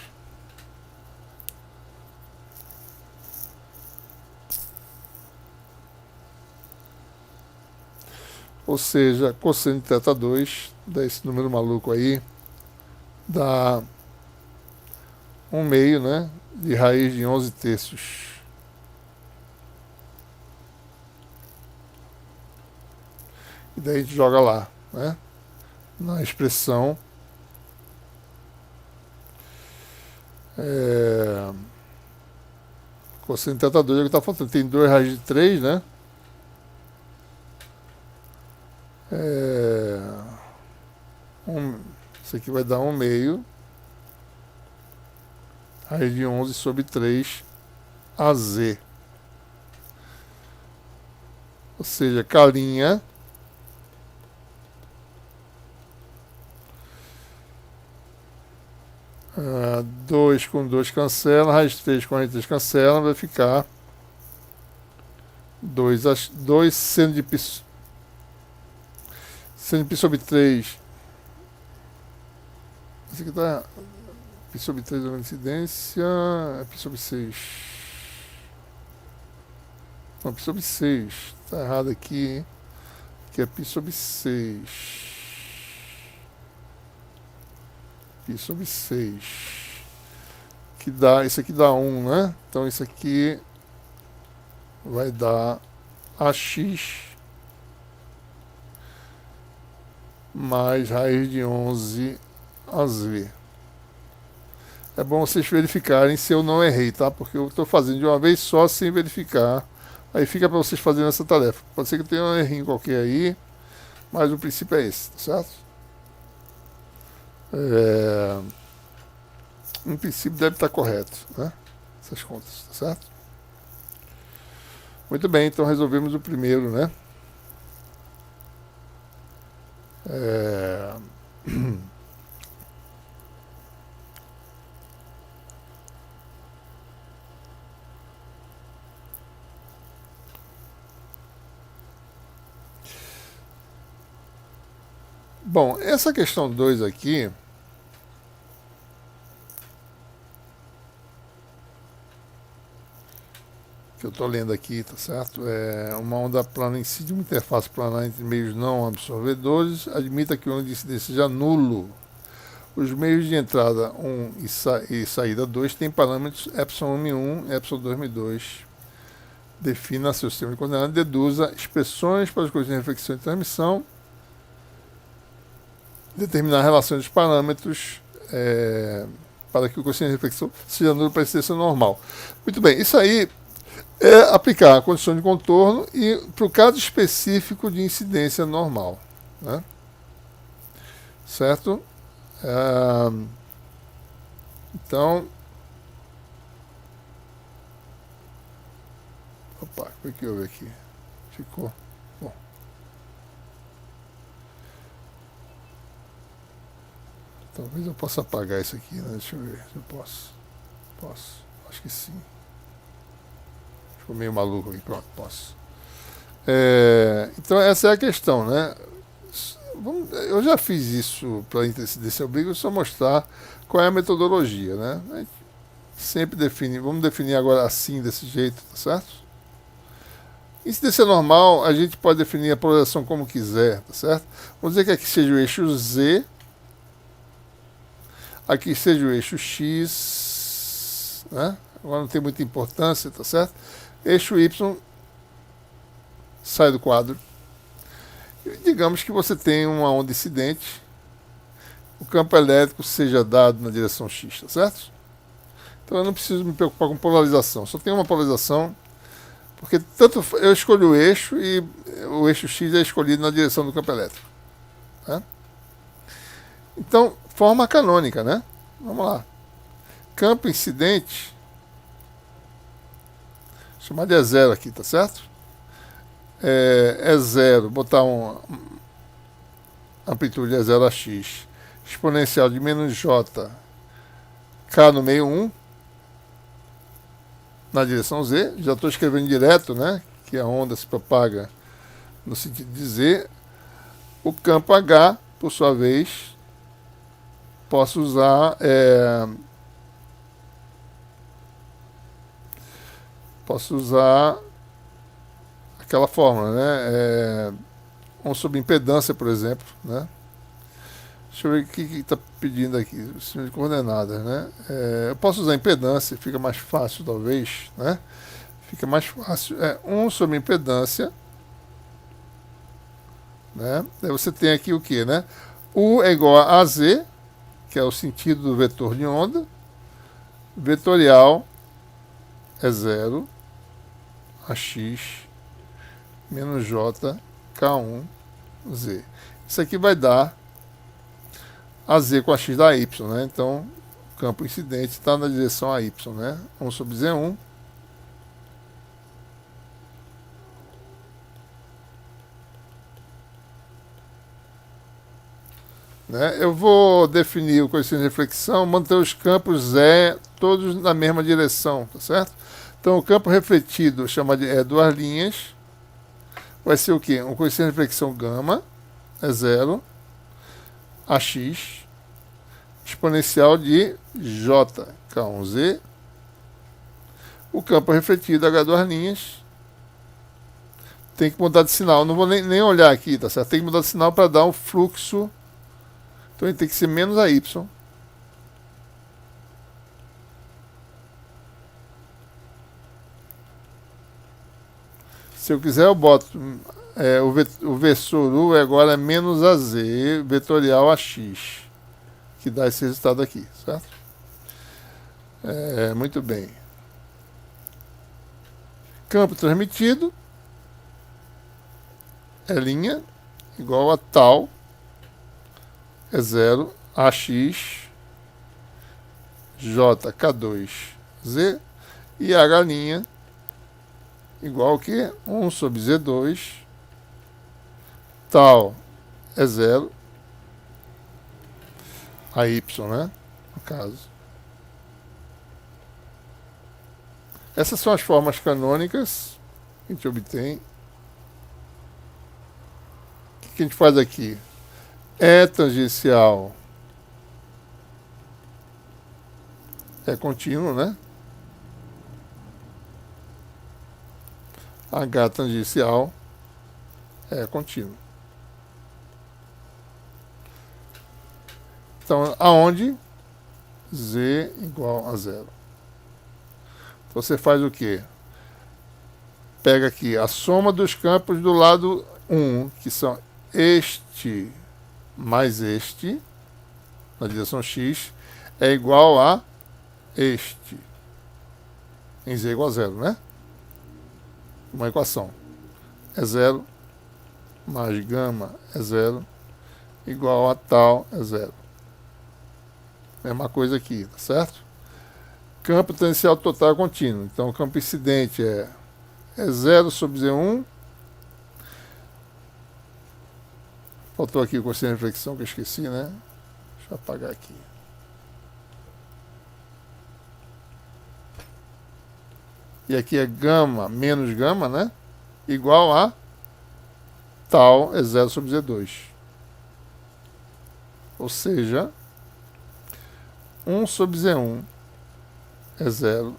Ou seja, cosseno de θ2, dá esse número maluco aí, dá 1 meio, né, de raiz de 11 terços. E daí a gente joga lá, né, na expressão. Cosseno de θ2 é o que está faltando. Tem 2 raiz de 3, né? Isso aqui vai dar 1 meio. Raiz de 11 sobre 3 AZ. Ou seja, K', 2 com 2 cancela, raiz de 3 com raiz de 3 cancela, vai ficar 2 seno de π sobre 3. Esse aqui tá π sobre 3 é uma incidência, é π sobre 6. Não, π sobre 6. Tá errado aqui, hein? Aqui é π sobre 6. Π sobre 6. Que dá, isso aqui dá 1, né? Então isso aqui vai dar AX mais raiz de 11 a z. É bom vocês verificarem se eu não errei, tá? Porque eu estou fazendo de uma vez só sem verificar. Aí fica para vocês fazerem essa tarefa. Pode ser que tenha um errinho qualquer aí, mas o princípio é esse, tá certo? No princípio deve estar correto, né? Essas contas, tá certo? Muito bem, então resolvemos o primeiro, né? Bom, essa questão 2 aqui, que eu estou lendo aqui, tá certo? Uma onda plana incide uma interface planar entre meios não absorvedores, admita que o ângulo de incidência seja nulo. Os meios de entrada 1 e saída 2 têm parâmetros epsilon m1 e epsilon 2m2. Defina seu sistema de coordenadas, deduza expressões para as coeficientes de reflexão e transmissão, determinar relações dos parâmetros para que o coeficiente de reflexão seja nulo para a incidência normal. Muito bem, isso aí é aplicar a condição de contorno e para o caso específico de incidência normal, né? Certo? Então, opa, o que houve aqui? Ficou. Bom. Talvez eu possa apagar isso aqui, né? Deixa eu ver se eu posso. Posso. Acho que sim. Ficou meio maluco aqui. Pronto, posso. Então essa é a questão, né? Eu já fiz isso para incidência oblíqua, só mostrar qual é a metodologia, né? A gente sempre define, vamos definir agora assim, desse jeito, tá certo? Incidência normal, a gente pode definir a polarização como quiser, tá certo? Vamos dizer que aqui seja o eixo Z, aqui seja o eixo X, né? Agora não tem muita importância, tá certo? Eixo Y sai do quadro. E digamos que você tem uma onda incidente, o campo elétrico seja dado na direção X, tá certo? Então eu não preciso me preocupar com polarização, só tem uma polarização, porque tanto eu escolho o eixo e o eixo X é escolhido na direção do campo elétrico, né? Então, forma canônica, né? Vamos lá. Campo incidente, chamar de E0 aqui, tá certo? E0, botar uma amplitude E0 a x, exponencial de menos j, k no meio 1, na direção z. Já estou escrevendo direto, né? Que a onda se propaga no sentido de z. O campo H, por sua vez, posso usar aquela fórmula, né? 1 sobre impedância, por exemplo, né? Deixa eu ver o que está pedindo aqui, o sistema de coordenadas, né? Eu posso usar impedância, fica mais fácil, talvez, né? Fica mais fácil. 1 sobre impedância, né? Aí você tem aqui o que, né? U é igual a AZ, que é o sentido do vetor de onda. Vetorial é 0, AX menos J, K1, Z. Isso aqui vai dar a Z com a X da Y, né? Então, o campo incidente está na direção a Y, né? 1 sobre Z1. Né? Eu vou definir o coeficiente de reflexão, manter os campos Z todos na mesma direção, tá certo? Então, o campo refletido, chama de duas linhas, vai ser o quê? Um coeficiente de reflexão gama, é 0, AX, exponencial de J, K1Z. O campo refletido, H duas linhas, tem que mudar de sinal. Não vou nem olhar aqui, tá certo? Tem que mudar de sinal para dar um fluxo. Então ele tem que ser menos a Y. Se eu quiser, eu boto o versor U agora é menos AZ vetorial AX, que dá esse resultado aqui, certo? Muito bem. Campo transmitido é linha igual a tal, é 0, AX, J, K2Z, e H' igual ao que? 1 sobre Z2, tal é 0, a Y, né? No caso. Essas são as formas canônicas que a gente obtém. O que a gente faz aqui? E tangencial é contínuo, né? H tangencial é contínuo. Então, aonde Z igual a 0. Então, você faz o quê? Pega aqui a soma dos campos do lado 1, que são este mais este, na direção x, é igual a este, em z igual a 0, né? Uma equação. É 0, mais gama é 0, igual a tal é 0. Mesma coisa aqui, tá certo? Campo tangencial total contínuo. Então, o campo incidente é 0 sobre Z1. Faltou aqui o cosseno de reflexão que eu esqueci, né? Deixa eu apagar aqui. E aqui é gama menos gama, né? Igual a tal é 0 sobre Z2. Ou seja, 1 sobre Z1 é 0,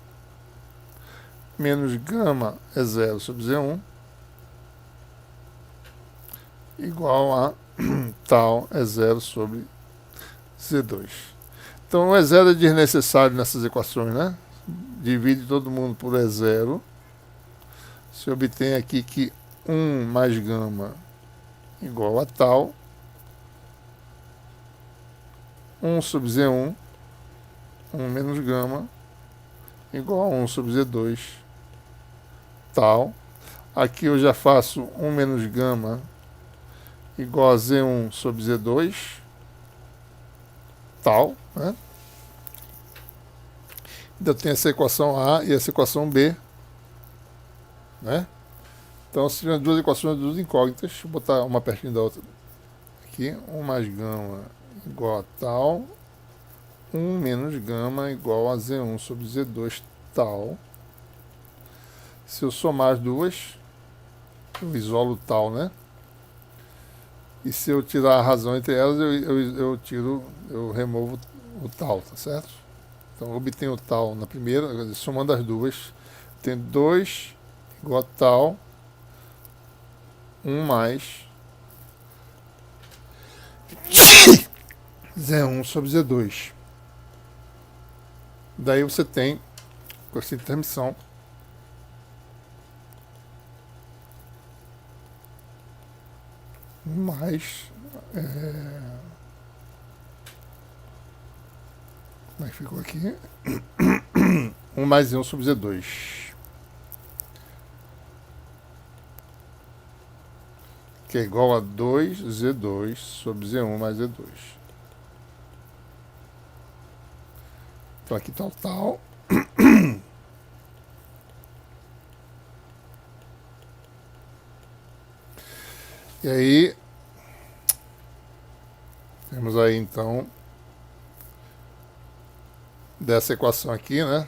menos gama é 0 sobre Z1, igual a tal é 0 sobre Z2. Então, o E0 é desnecessário nessas equações, né? Divide todo mundo por E0. Se obtém aqui que 1 mais gama igual a tal, 1 sobre Z1, 1 menos gama, igual a 1 sobre Z2, tal. Aqui eu já faço 1 menos gama igual a Z1 sobre Z2, tal, né? Ainda tem essa equação A e essa equação B, né? Então, se tiver duas equações, duas incógnitas, deixa eu botar uma pertinho da outra. Aqui, 1 mais gama igual a tal, 1 menos gama igual a Z1 sobre Z2 tal. Se eu somar as duas, eu isolo tal, né? E se eu tirar a razão entre elas, eu removo o tal, tá certo? Então, eu obtenho o tal na primeira, somando as duas, tem 2 igual a tal, 1 mais Z1 sobre Z2. Daí você tem coeficiente de transmissão mais como é que ficou aqui? 1 mais Z1 sobre Z2, que é igual a 2Z2 sobre Z1 mais Z2. Então aqui está o tal. E aí, temos aí então, dessa equação aqui, né?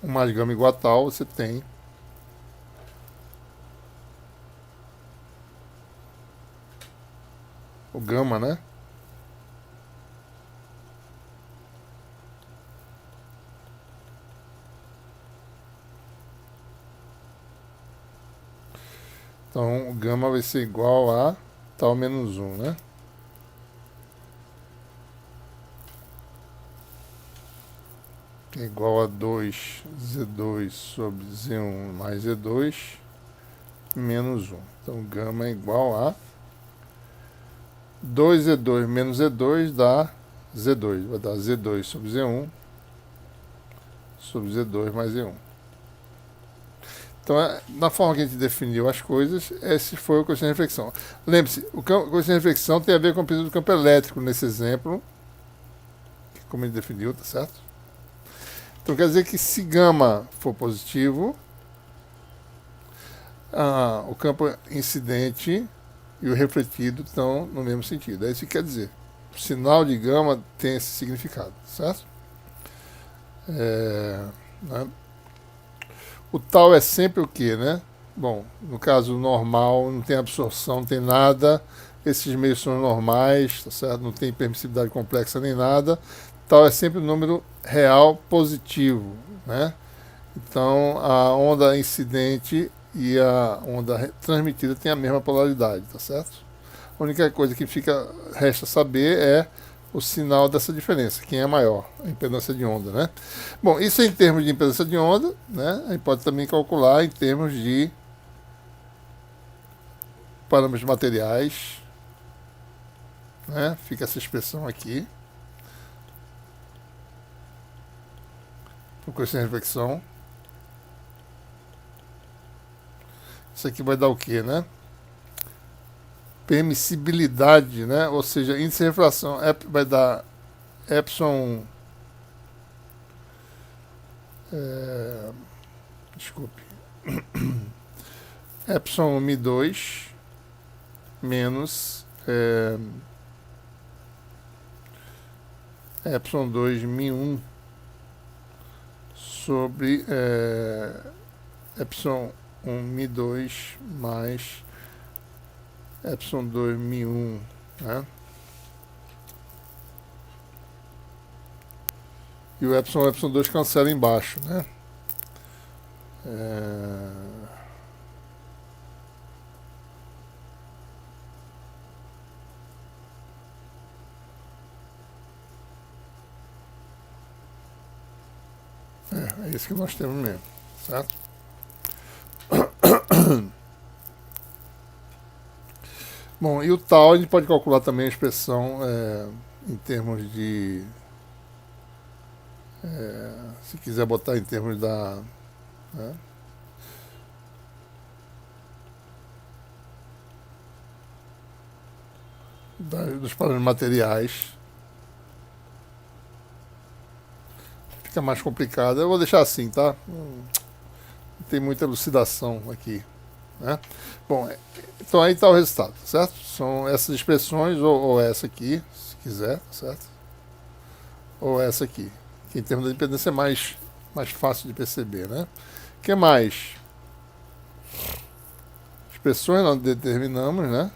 1 mais gama igual a tal, você tem o gama, né? Então, o gama vai ser igual a tal menos 1, né? Que é igual a 2Z2 sobre Z1 mais Z2, menos 1. Então, gama é igual a 2Z2 menos Z2 dá Z2. Vai dar Z2 sobre Z1 sobre Z2 mais Z1. Então, na forma que a gente definiu as coisas, esse foi o coeficiente de reflexão. Lembre-se, o coeficiente de reflexão tem a ver com o período do campo elétrico nesse exemplo, como a gente definiu, tá certo? Então, quer dizer que se gama for positivo, o campo incidente e o refletido estão no mesmo sentido. É isso que quer dizer. O sinal de gama tem esse significado, certo? Né? O tal é sempre o que, né? Bom, no caso normal, não tem absorção, não tem nada. Esses meios são normais, tá certo? Não tem permissividade complexa nem nada. Tal é sempre o número real positivo, né? Então, a onda incidente e a onda transmitida têm a mesma polaridade, tá certo? A única coisa que resta saber é o sinal dessa diferença, quem é maior, a impedância de onda, né? Bom, isso é em termos de impedância de onda, né? A gente pode também calcular em termos de parâmetros materiais, né? Fica essa expressão aqui. Por coeficiente de reflexão. Isso aqui vai dar o quê, né? Permissibilidade, né? Ou seja, índice de refração vai dar epsilon, desculpe, epsilon mi2 menos epsilon 2 mi1 sobre epsilon 1 mi2 mais epsilon 2 mi1, né? E o epsilon 2 cancela embaixo, né? É isso que nós temos mesmo, certo? Bom, e o tal a gente pode calcular também a expressão em termos de... se quiser botar em termos da... né? Dos parâmetros materiais. Fica mais complicado. Eu vou deixar assim, tá? Não tem muita elucidação aqui, né? Bom, então aí está o resultado, certo? São essas expressões, ou essa aqui, se quiser, certo? Ou essa aqui, que em termos de impedância é mais fácil de perceber, né? O que mais? Expressões nós determinamos, né?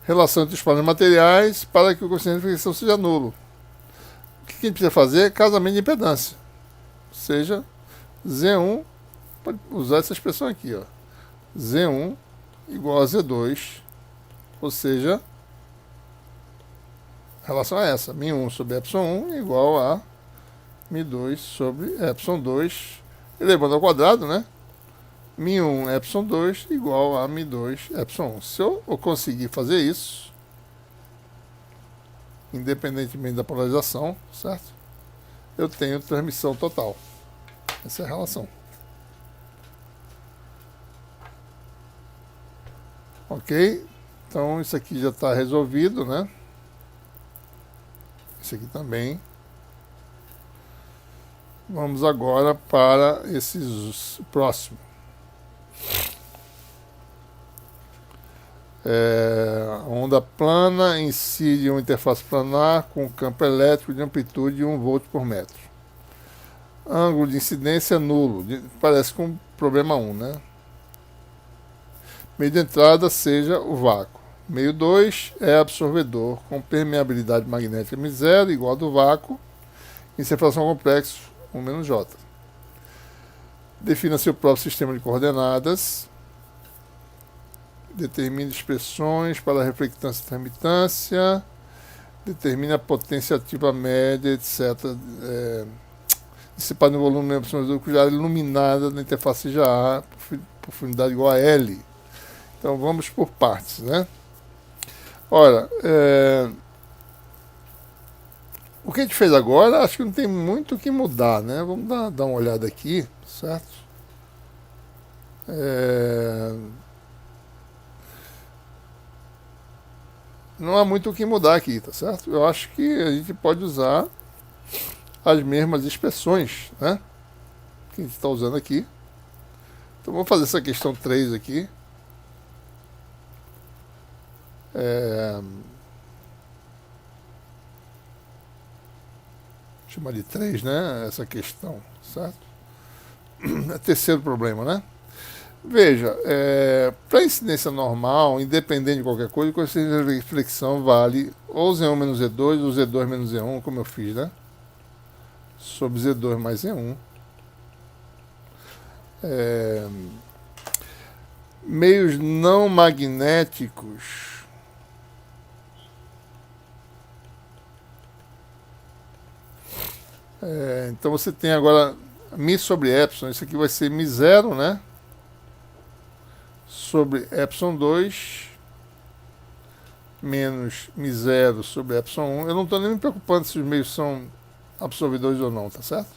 Relação entre os parâmetros materiais para que o coeficiente de reflexão seja nulo. O que a gente precisa fazer? Casamento de impedância. Ou seja, Z1, pode usar essa expressão aqui, ó. Z1 igual a Z2, ou seja, a relação é essa, μ1 sobre ε1 igual a μ2 sobre ε2, elevando ao quadrado, né? μ1 ε2 igual a μ2 ε1. Se eu conseguir fazer isso, independentemente da polarização, certo? Eu tenho transmissão total. Essa é a relação. Ok? Então isso aqui já está resolvido, né? Isso aqui também. Vamos agora para esses próximos. Onda plana incide uma interface planar com campo elétrico de amplitude de 1 volt por metro. Ângulo de incidência nulo. Parece com problema 1, né? Meio de entrada seja o vácuo. Meio 2 é absorvedor com permeabilidade magnética M0 igual ao do vácuo em separação complexo 1 menos J. Defina seu próprio sistema de coordenadas. Determine expressões para a reflectância e transmitância. Determine a potência ativa média, etc. dissipada no volume menos epsilon cuja área iluminada na interface seja A, profundidade igual a L. Então vamos por partes, né? Ora, o que a gente fez agora, acho que não tem muito o que mudar, né? Vamos dar uma olhada aqui, certo? Não há muito o que mudar aqui, tá certo? Eu acho que a gente pode usar as mesmas expressões, né? Que a gente está usando aqui. Então vamos fazer essa questão 3 aqui. Chamar de 3, né? Essa questão, certo? É terceiro problema, né? Veja, para incidência normal, independente de qualquer coisa, o coeficiente de reflexão vale ou Z1 menos Z2 ou Z2 menos Z1, como eu fiz, né? Sobre Z2 mais Z1. Meios não magnéticos. Então você tem agora μ sobre epsilon, isso aqui vai ser μ0, né? Sobre epsilon 2 menos μ0 sobre epsilon 1. Eu não estou nem me preocupando se os meios são absorvedores ou não, tá certo?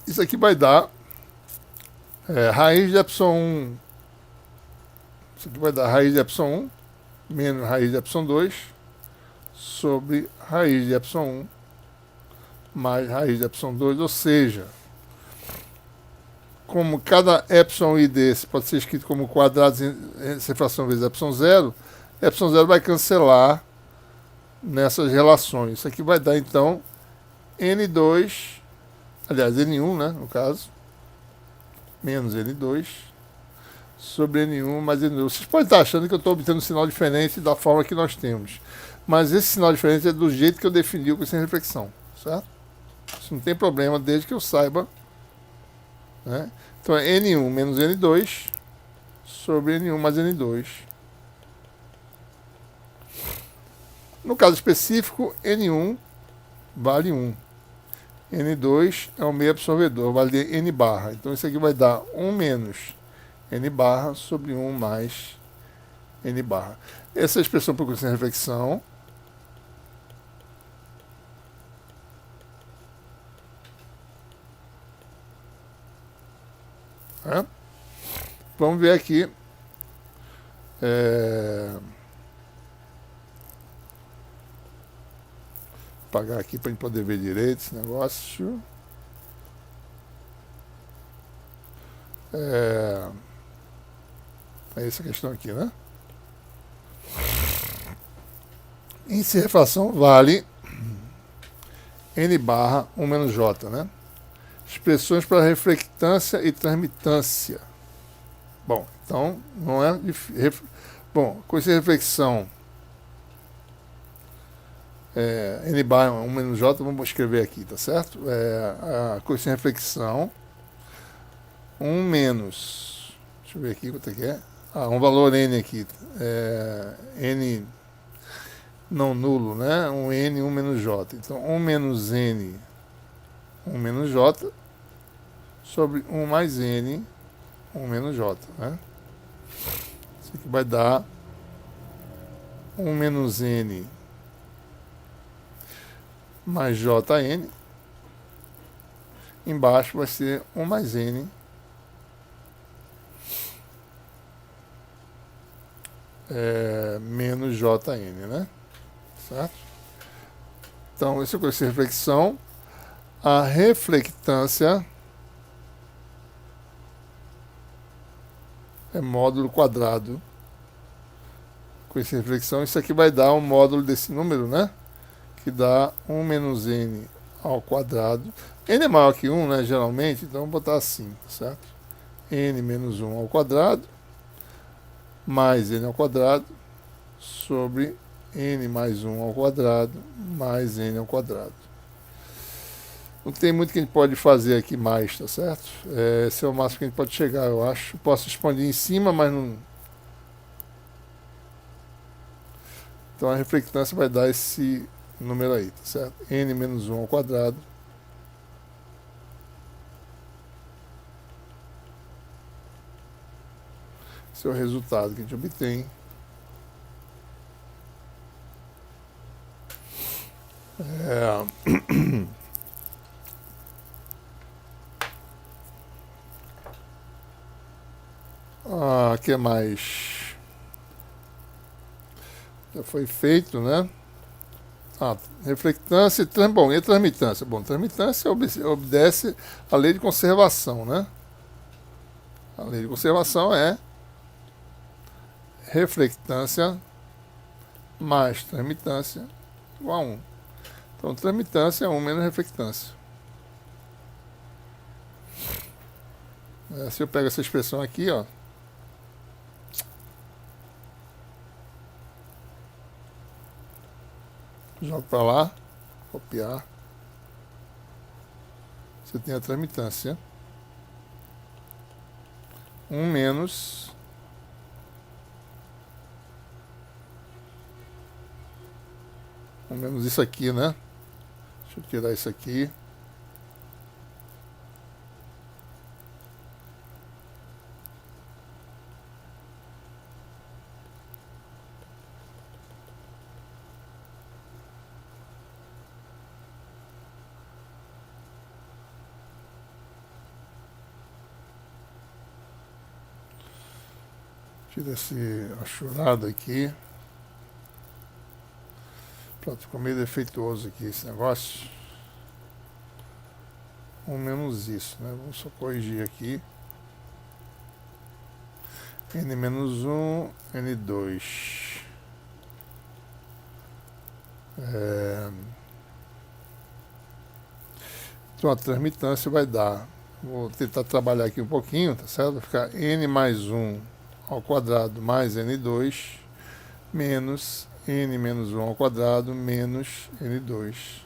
Isso aqui vai dar raiz de epsilon 1. Isso aqui vai dar raiz de epsilon 1 menos raiz de epsilon 2 sobre raiz de epsilon 1 mais raiz de epsilon 2, ou seja, como cada epsilon i desse pode ser escrito como quadrado sem fração vezes epsilon 0 vai cancelar nessas relações. Isso aqui vai dar, então, N2, aliás, N1, né, no caso, menos N2 sobre N1 mais N2. Vocês podem estar achando que eu estou obtendo um sinal diferente da forma que nós temos, mas esse sinal diferente é do jeito que eu defini o coeficiente de reflexão, certo? Isso não tem problema, desde que eu saiba, né? Então é N1 menos N2 sobre N1 mais N2. No caso específico, N1 vale 1. N2 é o meio absorvedor, vale N barra. Então isso aqui vai dar 1 menos N barra sobre 1 mais N barra. Essa é a expressão para o coeficiente de reflexão. Vamos ver aqui. Apagar aqui para a gente poder ver direito esse negócio. É essa questão aqui, né? Índice de refração vale N barra 1 menos J, né? Expressões para reflectância e transmitância. Bom, então não é difícil. Bom, coeficiente de reflexão N barra 1 menos J, vamos escrever aqui, tá certo? A coeficiente de reflexão 1 menos, deixa eu ver aqui quanto é que é. Um valor N aqui, N não nulo, né? Um N, 1 menos J. Então 1 menos N, 1 menos J sobre 1 mais N, 1 menos J, né? Isso aqui vai dar 1 menos N mais JN. Embaixo vai ser 1 mais N menos JN, né? Certo? Então, esse é o coeficiente de reflexão. A reflectância é módulo quadrado. Coeficiente de reflexão, isso aqui vai dar um módulo desse número, né? Que dá 1 menos N ao quadrado. N é maior que 1, né? Geralmente, então vou botar assim, certo? N menos 1 ao quadrado mais N ao quadrado sobre N mais 1 ao quadrado mais N ao quadrado. Não tem muito que a gente pode fazer aqui mais, tá certo? Esse é o máximo que a gente pode chegar, eu acho. Posso expandir em cima, mas não... Então a reflectância vai dar esse número aí, tá certo? N menos 1 ao quadrado esse é o resultado que a gente obtém. Que mais? Já foi feito, né? Reflectância e bom, e transmitância? Bom, transmitância obedece à lei de conservação, né? A lei de conservação é reflectância mais transmitância igual a 1. Então, transmitância é 1 menos reflectância. Se eu pego essa expressão aqui, ó, jogo para lá, copiar, você tem a transmitância 1 menos isso aqui, né? Deixa eu tirar isso aqui. Tira esse achurado aqui. Pronto, ficou meio defeituoso aqui esse negócio. 1 menos isso, né? Vamos só corrigir aqui. N menos 1, N2. Então a transmitância vai dar, vou tentar trabalhar aqui um pouquinho, tá certo? Vai ficar N mais 1 ao quadrado mais N2 menos N menos 1 ao quadrado menos N2.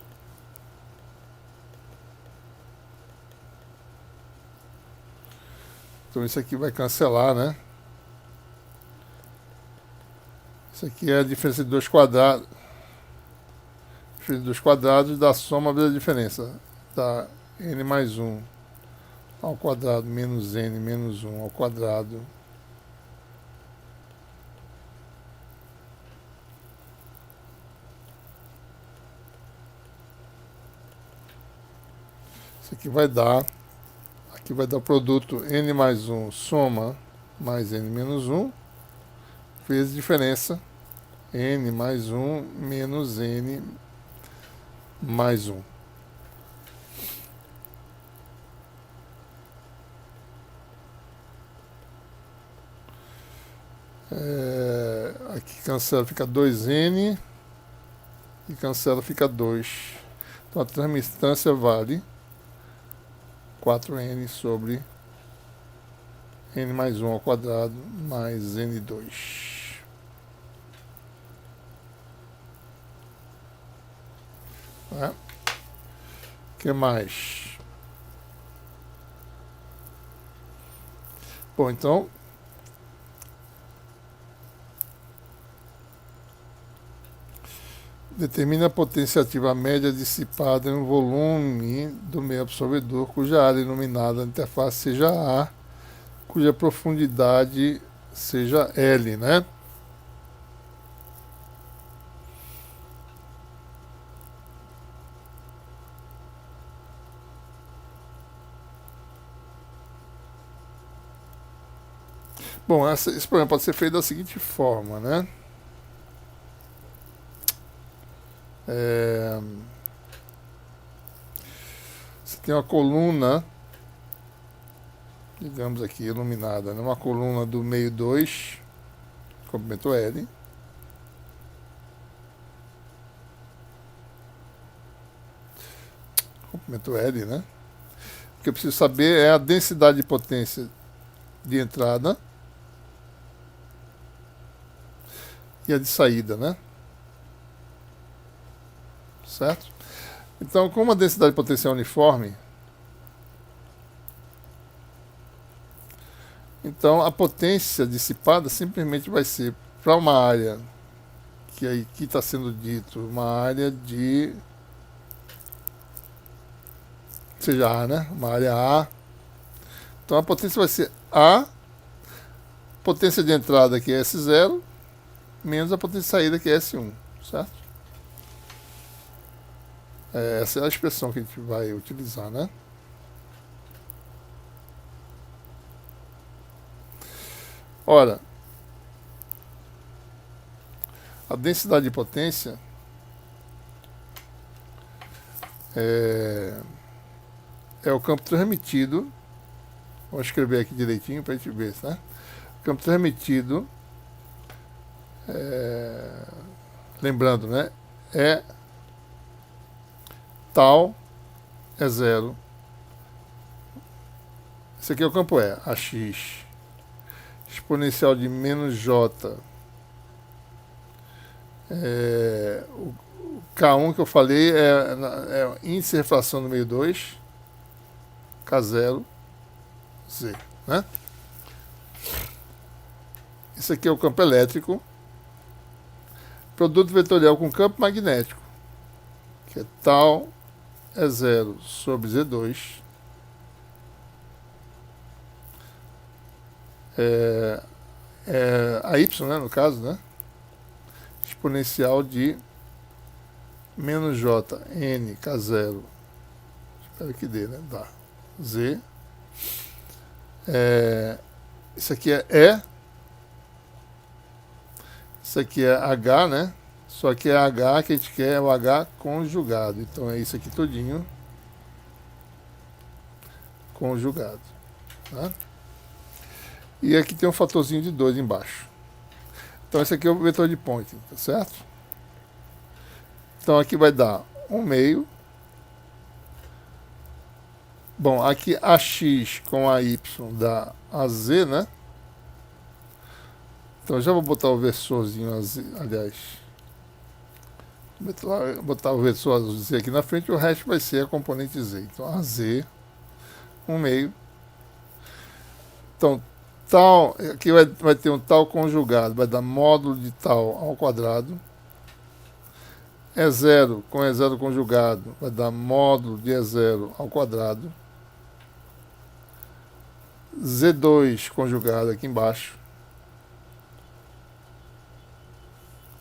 Então isso aqui vai cancelar, né? Isso aqui é a diferença de 2 quadrados. A diferença de 2 quadrados da soma da diferença. Tá N mais 1 ao quadrado menos N menos 1 ao quadrado. Isso aqui vai dar o produto N mais 1 soma mais N menos 1 vezes diferença N mais 1 menos N mais 1. Aqui cancela, fica 2N e cancela, fica 2. Então a transmitância vale 4N sobre N mais 1 ao quadrado mais N2. O que mais? Bom, então determina a potência ativa média dissipada em um volume do meio absorvedor cuja área iluminada da interface seja A, cuja profundidade seja L, né? Bom, esse problema pode ser feito da seguinte forma, né? Você tem uma coluna, digamos aqui, iluminada, né? Uma coluna do meio 2, comprimento L. Comprimento L, né? O que eu preciso saber é a densidade de potência de entrada e a de saída, né? Certo? Então, como a densidade potencial uniforme, então a potência dissipada simplesmente vai ser para uma área que aqui está sendo dito uma área de, seja A, né? Uma área A. Então a potência vai ser A, potência de entrada que é S0, menos a potência de saída que é S1, certo? Essa é a expressão que a gente vai utilizar, né? Ora, a densidade de potência é o campo transmitido. Vou escrever aqui direitinho para a gente ver, né? O campo transmitido, lembrando, né? É tal é zero. Esse aqui é o campo E, AX. Exponencial de menos J. O K1 que eu falei é índice de refração número 2, K0, Z, né? Isso aqui é o campo elétrico. Produto vetorial com campo magnético, que é tal é 0 sobre Z2. A Y, né, no caso, né? Exponencial de menos J, N, K0. Espero que dê, né? Dá. Z. Isso aqui é E. Isso aqui é H, né? Só que é H que a gente quer é o H conjugado. Então é isso aqui todinho conjugado. Tá? E aqui tem um fatorzinho de 2 embaixo. Então esse aqui é o vetor de Poynting, tá certo? Então aqui vai dar 1/2. Bom, aqui AX com AY dá AZ, né? Então eu já vou botar o versorzinho AZ, aliás. Vou botar o versor Z aqui na frente, o resto vai ser a componente Z. Então AZ, 1/2. Então, tal, aqui vai ter um tal conjugado, vai dar módulo de tal ao quadrado. E0 com E0 conjugado vai dar módulo de E0 ao quadrado. Z2 conjugado aqui embaixo.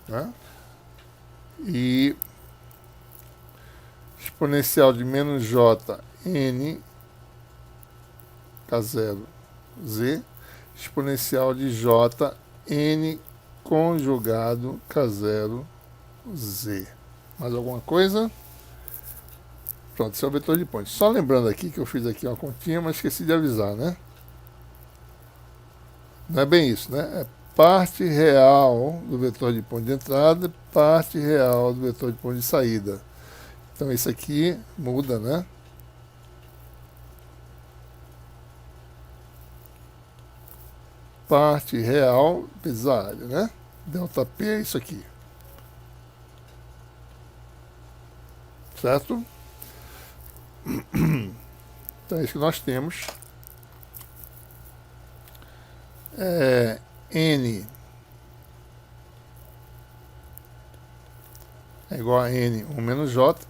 Né? E exponencial de menos J, N, K0, Z. Exponencial de J, N conjugado, K0, Z. Mais alguma coisa? Pronto, esse é o vetor de Poynting. Só lembrando aqui que eu fiz aqui uma continha, mas esqueci de avisar, né? Não é bem isso, né? É parte real do vetor de Poynting de entrada, parte real do vetor de Poynting de saída. Então isso aqui muda, né? Parte real vezes a área, né? Delta P é isso aqui. Certo? Então é isso que nós temos. N é igual a N 1 menos J.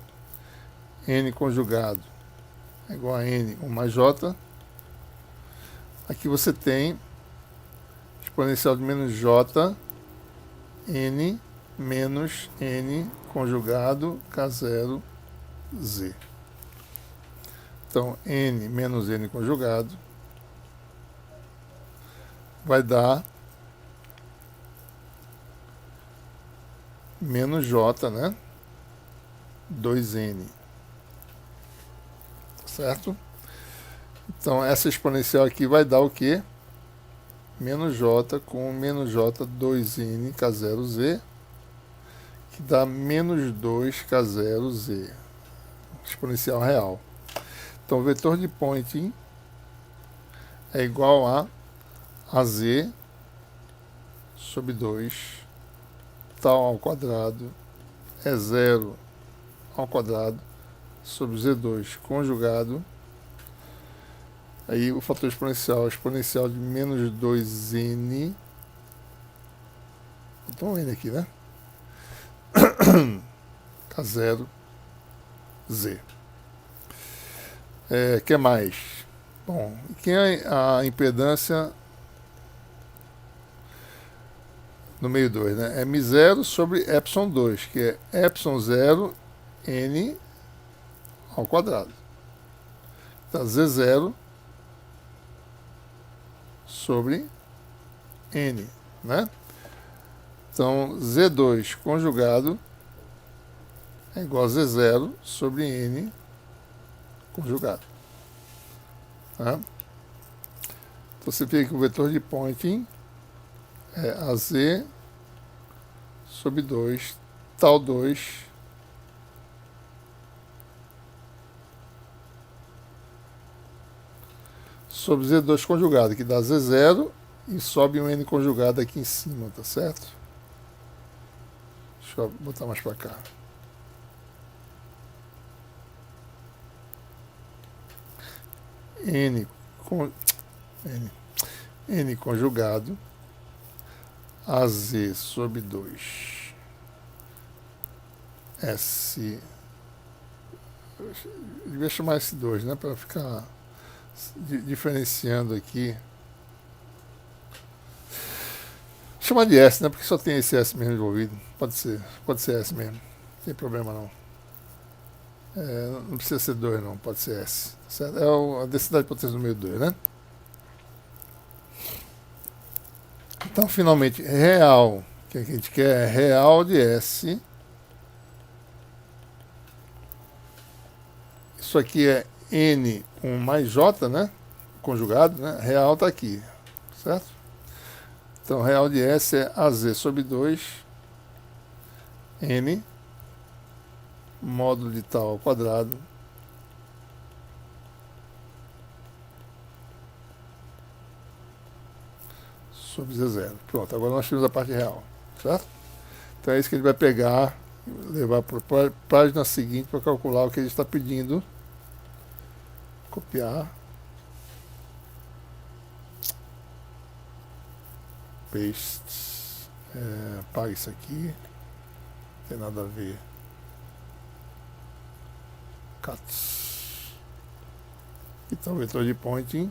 N conjugado é igual a N 1 mais J. Aqui você tem exponencial de menos J, N menos N conjugado K0, Z. Então, N menos N conjugado vai dar menos J, né? 2N. Certo? Então, essa exponencial aqui vai dar o quê? Menos J com menos J 2N K0Z, que dá menos 2K0Z. Exponencial real. Então, o vetor de Poynting é igual a AZ sobre 2 tal ao quadrado é 0 ao quadrado sobre Z2 conjugado. Aí o fator exponencial de menos 2N. Botou um N aqui, né? K0, Z. Que mais? Bom, quem é a impedância no meio 2, né? É μ0 sobre ε2, que é ε0 n ao quadrado. Então, Z0 sobre n, né? Então, Z2 conjugado é igual a Z0 sobre n conjugado. Tá? Então, você vê que o vetor de Poynting é AZ sobre 2, tal 2, sobre Z2 conjugado, que dá Z0 e sobe um N conjugado aqui em cima, tá certo? Deixa eu botar mais para cá. N conjugado AZ sobre 2 S. Eu devia chamar S2, né? Para ficar diferenciando aqui. Chamar de S, né? Porque só tem esse S mesmo envolvido. Pode ser S mesmo. Não tem problema não. Não precisa ser 2 não, pode ser S. Certo? É a densidade de potência no meio 2, né? Então, finalmente, real. O que a gente quer é real de S. Isso aqui é N1 mais J, né? Conjugado, né? Real está aqui, certo? Então, real de S é AZ sobre 2 N módulo de tal ao quadrado sobre Z0. Pronto, agora nós temos a parte real, certo? Então é isso que a gente vai pegar e levar para a página seguinte para calcular o que ele está pedindo. Copiar. Paste. Apaga isso aqui. Não tem nada a ver. Cut. Então, vetor de Poynting.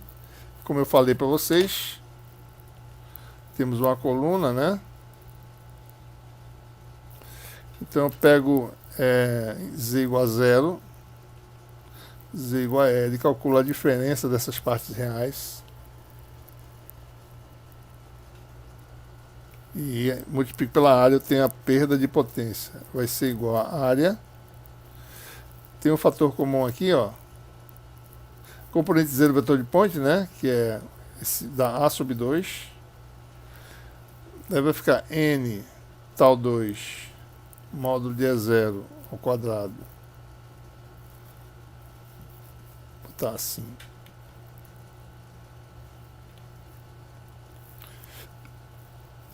Como eu falei para vocês, temos uma coluna, né? Então eu pego Z igual a 0, Z igual a L, calculo a diferença dessas partes reais e multiplico pela área, eu tenho a perda de potência. Vai ser igual a área. Tem um fator comum aqui, ó. Componente zero vetor de Poynting, né? Que é esse da A sobre 2. Daí vai ficar N tal 2 módulo de E0 ao quadrado. Vou botar assim.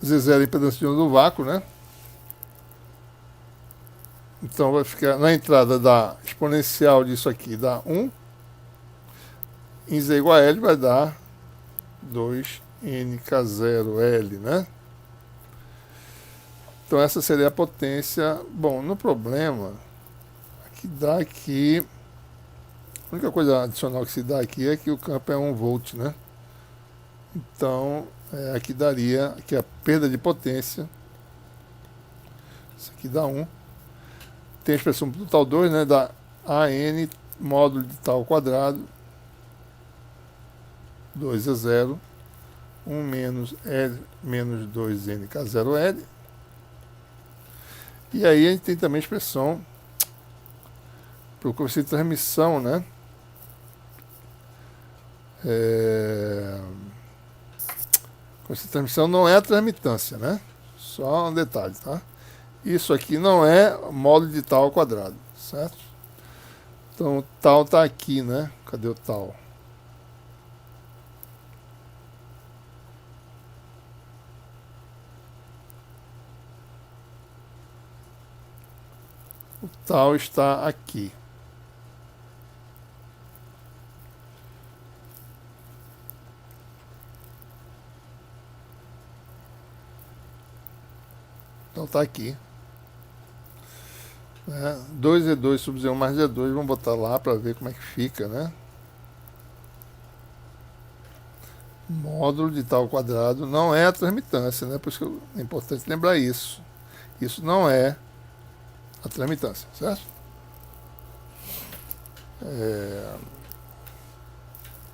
Z0 é impedância de onda do vácuo, né? Então vai ficar na entrada da exponencial disso aqui, dá 1. Em Z igual a L vai dar 2NK0L, né? Então essa seria a potência. Bom, no problema, que dá aqui, a única coisa adicional que se dá aqui é que o campo é 1 volt, né? Então, aqui daria, aqui a perda de potência, isso aqui dá 1. Tem a expressão do tal 2, né? Dá AN módulo de tal quadrado, 2 é 0, 1 menos L menos 2NK0L. E aí a gente tem também a expressão para o coeficiente de transmissão, né? O coeficiente de transmissão não é a transmitância, né? Só um detalhe, tá? Isso aqui não é módulo de tal ao quadrado, certo? Então o tal está aqui, né? Cadê o tal? O tal está aqui. Então está aqui. Né? 2Z2 sobre Z1 mais Z2, vamos botar lá para ver como é que fica, né? Módulo de tal quadrado não é a transmitância, né? Por isso que é importante lembrar isso. Isso não é a transmitância, certo?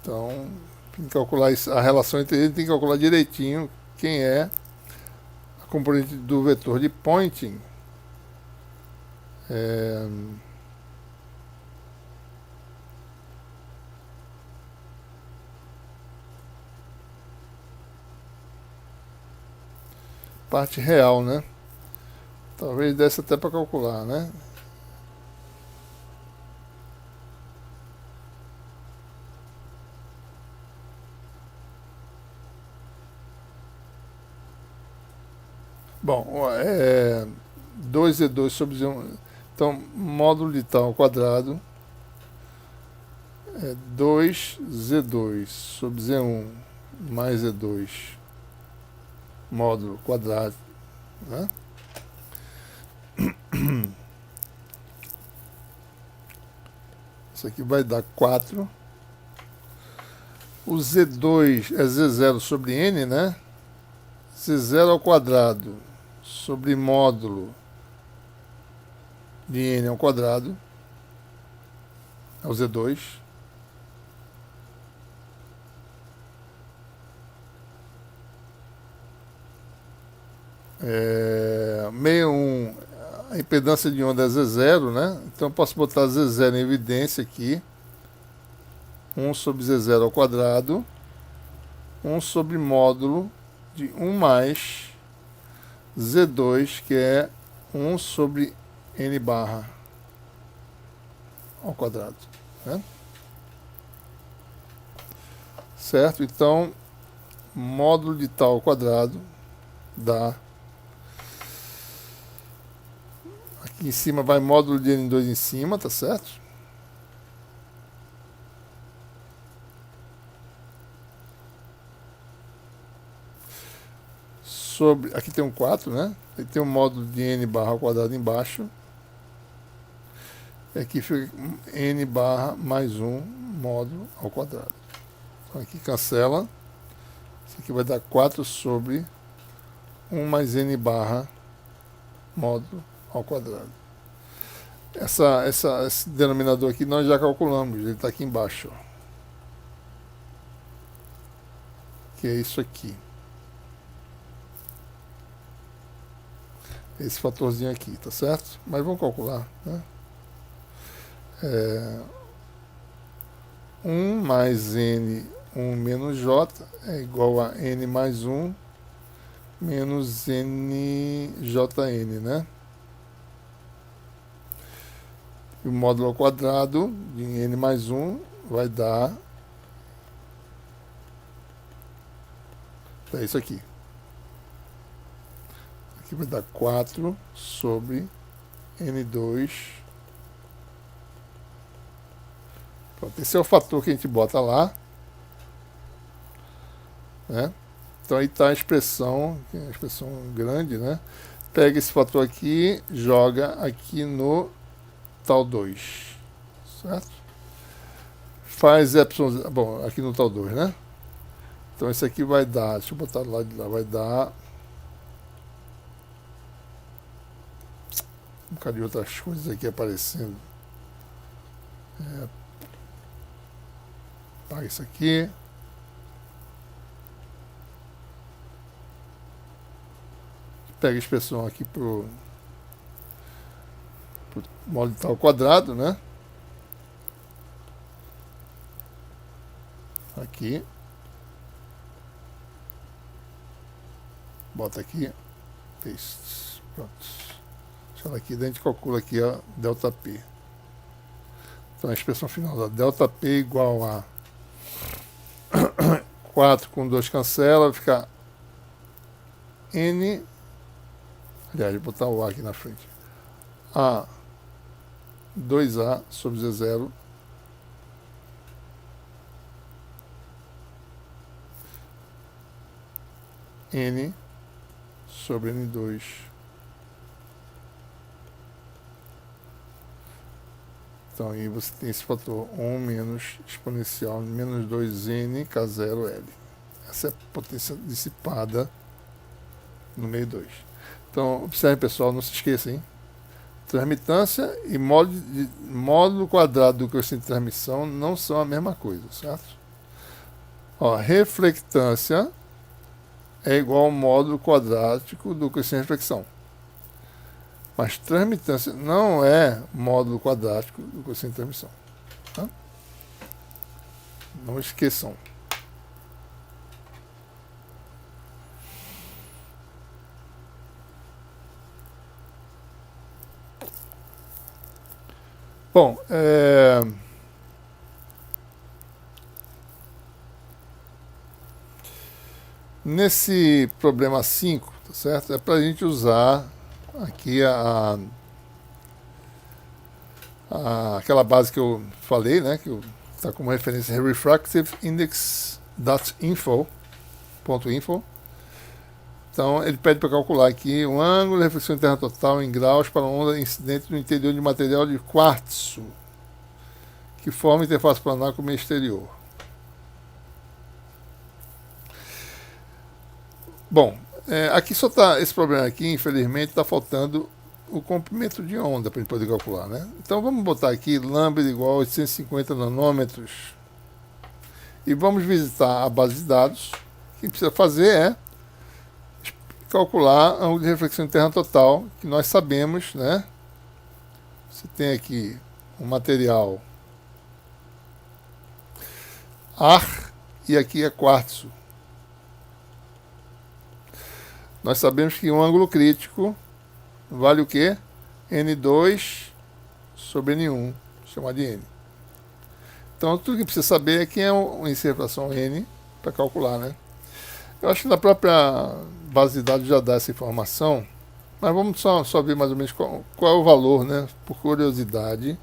Então, tem que calcular isso, a relação entre eles, tem que calcular direitinho quem é a componente do vetor de Poynting. Parte real, né? Talvez desse até para calcular, né? Bom, 2Z2 sobre Z1. Então, módulo de tal quadrado é 2Z2 sobre Z1 mais Z2 módulo quadrado, né? Isso aqui vai dar 4. O Z2 é Z0 sobre N, né? Z0 ao quadrado sobre módulo de N ao quadrado é o Z2. É, 61, a impedância de onda é Z0, né? Então eu posso botar Z0 em evidência aqui. 1 sobre Z0 ao quadrado. 1 sobre módulo de 1 mais Z2, que é 1 sobre N barra ao quadrado, né? Certo? Então, módulo de tal ao quadrado dá... Aqui em cima vai módulo de N2 em cima, tá certo? Sobre, aqui tem um 4, né? Aqui tem um módulo de N barra ao quadrado embaixo. E aqui fica N barra mais 1 módulo ao quadrado. Então aqui cancela. Isso aqui vai dar 4 sobre 1 mais N barra módulo ao quadrado. Esse denominador aqui nós já calculamos, ele está aqui embaixo, ó. Que é isso aqui. Esse fatorzinho aqui, tá certo? Mas vamos calcular, né? 1 mais N, 1 menos J é igual a N mais 1 menos NJN, né? E o módulo ao quadrado de N mais 1 vai dar... É isso aqui. Aqui vai dar 4 sobre N2. Pronto, esse é o fator que a gente bota lá, né? Então aí está a expressão grande, né? Pega esse fator aqui, joga aqui no tal 2, certo? Faz epsilon, bom, aqui no tal 2, né? Então esse aqui vai dar, deixa eu botar lá de lá, vai dar um bocado de outras coisas aqui aparecendo. Apaga isso aqui. Pega a expressão aqui pro módulo de tal quadrado, né? Aqui. Bota aqui. Paste. Pronto. Deixa ela aqui, daí a gente calcula aqui a ΔP. Então a expressão final da ΔP igual a 4 com 2 cancela, vai ficar N... Aliás, vou botar o A aqui na frente. A 2A sobre Z0 N sobre N2 Então aí você tem esse fator 1 menos exponencial menos 2n K0L. Essa é a potência dissipada no meio 2. Então, observe, pessoal, não se esqueça, hein? Transmitância e módulo quadrado do coeficiente de transmissão não são a mesma coisa, certo? Ó, reflectância é igual ao módulo quadrático do coeficiente de reflexão. Mas transmitância não é módulo quadrático do coeficiente de transmissão. Tá? Não esqueçam. Bom, nesse problema 5, tá certo? É para a gente usar aqui aquela base que eu falei, né? Que está como referência refractiveindex.info. Então, ele pede para calcular aqui o ângulo de reflexão interna total em graus para uma onda incidente no interior de material de quartzo, que forma interface planar com o meio exterior. Bom, aqui só está esse problema aqui, infelizmente, está faltando o comprimento de onda para a gente poder calcular, né? Então, vamos botar aqui lambda igual a 850 nanômetros e vamos visitar a base de dados. O que precisa fazer é calcular ângulo de reflexão interna total, que nós sabemos, né? Você tem aqui um material ar e aqui é quartzo. Nós sabemos que um ângulo crítico vale o quê? N2 sobre N1, chamado de N. Então, tudo que precisa saber é quem é uma inserção N para calcular, né? Eu acho que na própria base de dados já dá essa informação, mas vamos só ver mais ou menos qual é o valor, né? Por curiosidade.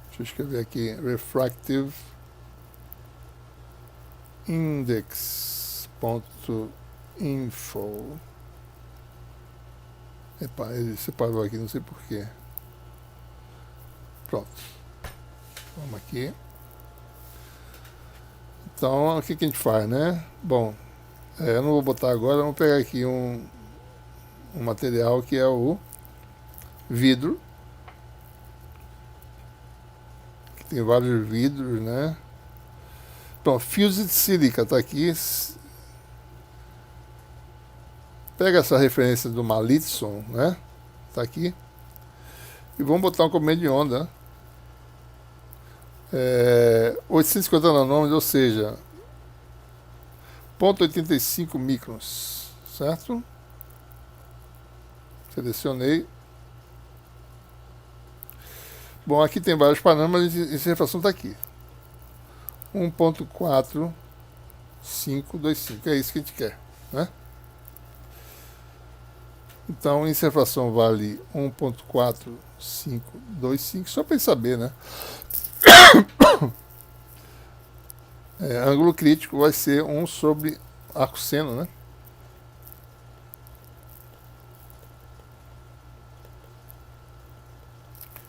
Deixa eu escrever aqui, refractive index.info. Epa, ele separou aqui, não sei porquê. Pronto. Vamos aqui. Então, o que a gente faz, né? Bom, eu não vou botar agora, vamos pegar aqui um material que é o vidro. Que tem vários vidros, né? Então, fused silica está aqui. Pega essa referência do Malitson, né? Tá aqui. E vamos botar um comprimento de onda. 850 nanômetros, ou seja, 0,85 microns, certo? Selecionei. Bom, aqui tem vários parâmetros, mas essa refração está aqui. 1.4525, é isso que a gente quer, né? Então, essa refração vale 1.4525, só para saber, né? Ângulo crítico vai ser 1 sobre arco seno, né?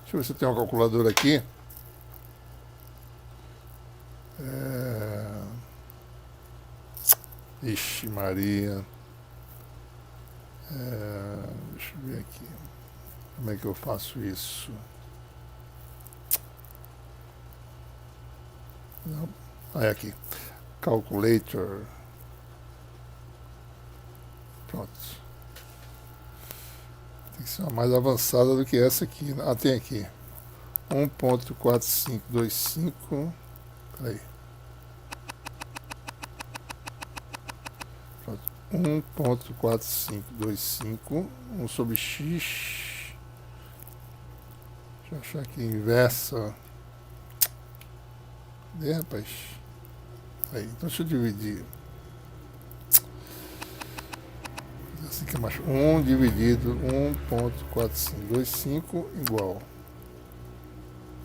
Deixa eu ver se eu tenho uma calculadora aqui. Ixi, Maria. Deixa eu ver aqui. Como é que eu faço isso? Não. É aqui. Calculator. Pronto. Tem que ser uma mais avançada do que essa aqui. Ah, tem aqui. 1.4525. Peraí. 1.4525, 1 sobre x. Deixa eu achar aqui, inversa. Cadê, rapaz? Aí, então deixa eu dividir. Assim que é mais 1 dividido 1.4525 igual.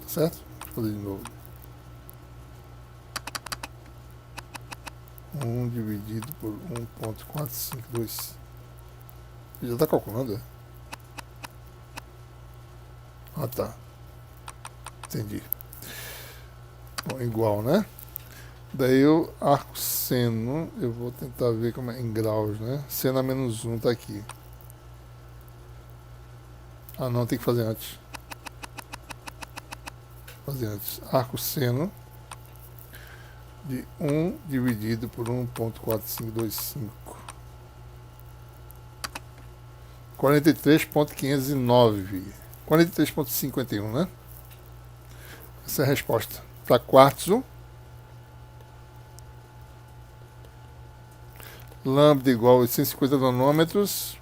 Tá certo? Deixa eu fazer de novo. 1 dividido por 1.4525. Já está calculando, é? Ah, tá. Entendi. Bom, igual, né? Daí o arco seno, eu vou tentar ver como é em graus, né? Seno a menos 1 tá aqui. Ah, não, tem que fazer antes. Fazer antes. Arco seno de 1 dividido por 1.4525. 43.509. 43.51, né? Essa é a resposta. Para quartzo, lambda igual a 850 nanômetros,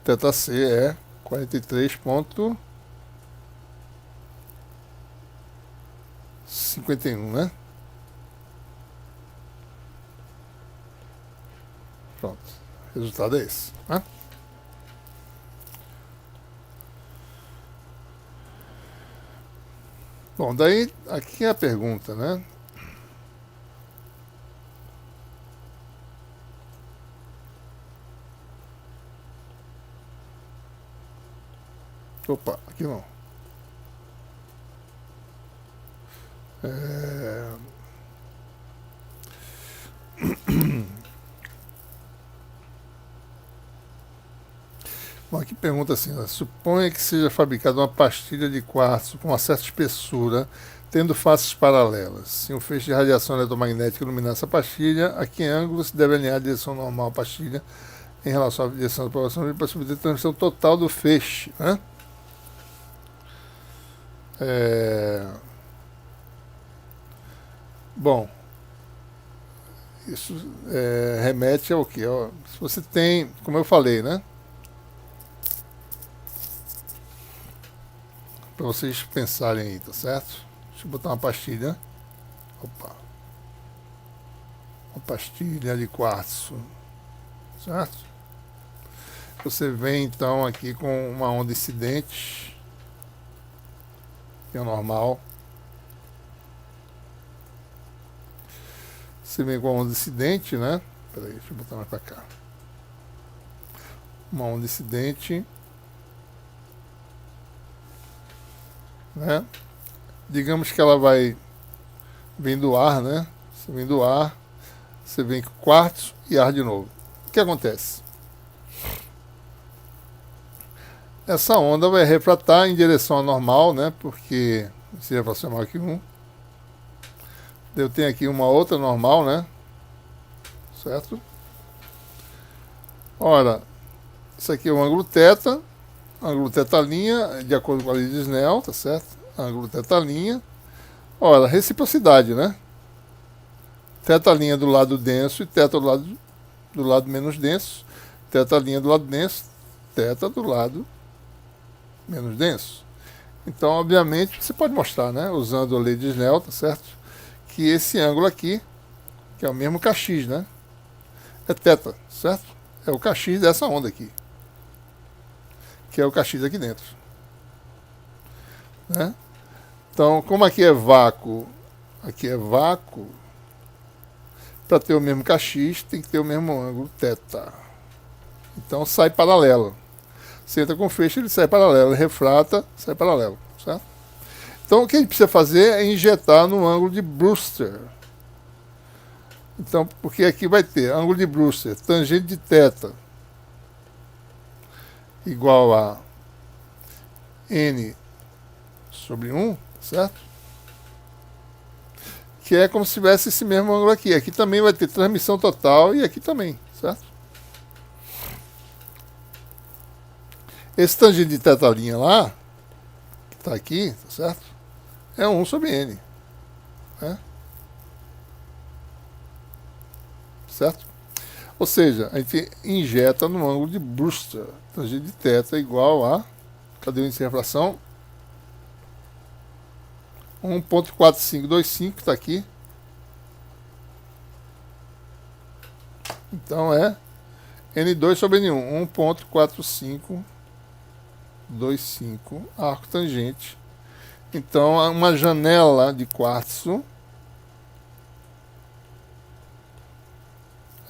θc é 43.51, né? Pronto. O resultado é esse, né? Bom, daí aqui é a pergunta, né? Opa, aqui não. Bom, aqui pergunta assim, ó, suponha que seja fabricada uma pastilha de quartzo com uma certa espessura, tendo faces paralelas. Se um feixe de radiação eletromagnética iluminar essa pastilha, a que ângulo se deve alinhar a direção normal à pastilha em relação à direção da propagação para subter a transmissão total do feixe, né? Bom, isso remete ao que? Se você tem, como eu falei, né? Para vocês pensarem aí, tá certo? Deixa eu botar uma pastilha. Opa. Uma pastilha de quartzo, certo? Você vem então aqui com uma onda incidente, que é normal. Você vem com a onda incidente, né? Peraí, deixa eu botar mais para cá. Uma onda incidente, né? Digamos que ela vai vem do ar, né? Você vem do ar, você vem com quartzo e ar de novo. O que acontece? Essa onda vai refratar em direção à normal, né? Porque se refracionar aqui 1. Eu tenho aqui uma outra normal, né? Certo? Ora, isso aqui é o ângulo θ, ângulo θ' de acordo com a lei de Snell, tá certo? Ângulo θ'. Ora, reciprocidade, né? Θ' do lado denso e θ do lado menos denso. Θ' do lado denso, θ do lado menos denso. Então, obviamente, você pode mostrar, né? Usando a lei de Snell, tá certo? Que esse ângulo aqui, que é o mesmo kx, né? É θ, certo? É o kx dessa onda aqui. Que é o kx aqui dentro. Né? Então, como aqui é vácuo, para ter o mesmo kx, tem que ter o mesmo ângulo θ. Então, sai paralelo. Você entra com feixe, ele sai paralelo. Ele refrata, sai paralelo. Certo? Então, o que a gente precisa fazer é injetar no ângulo de Brewster. Então, porque aqui vai ter ângulo de Brewster, tangente de θ igual a n sobre 1, certo? Que é como se tivesse esse mesmo ângulo aqui. Aqui também vai ter transmissão total e aqui também, certo? Esse tangente de θ' lá, que está aqui, tá certo? É 1 sobre n. Né? Certo? Ou seja, a gente injeta no ângulo de Brewster, tangente de θ igual a, cadê o índice de refração? 1.4525, está aqui. Então é N2 sobre N1, 1.4525, arco tangente. Então, uma janela de quartzo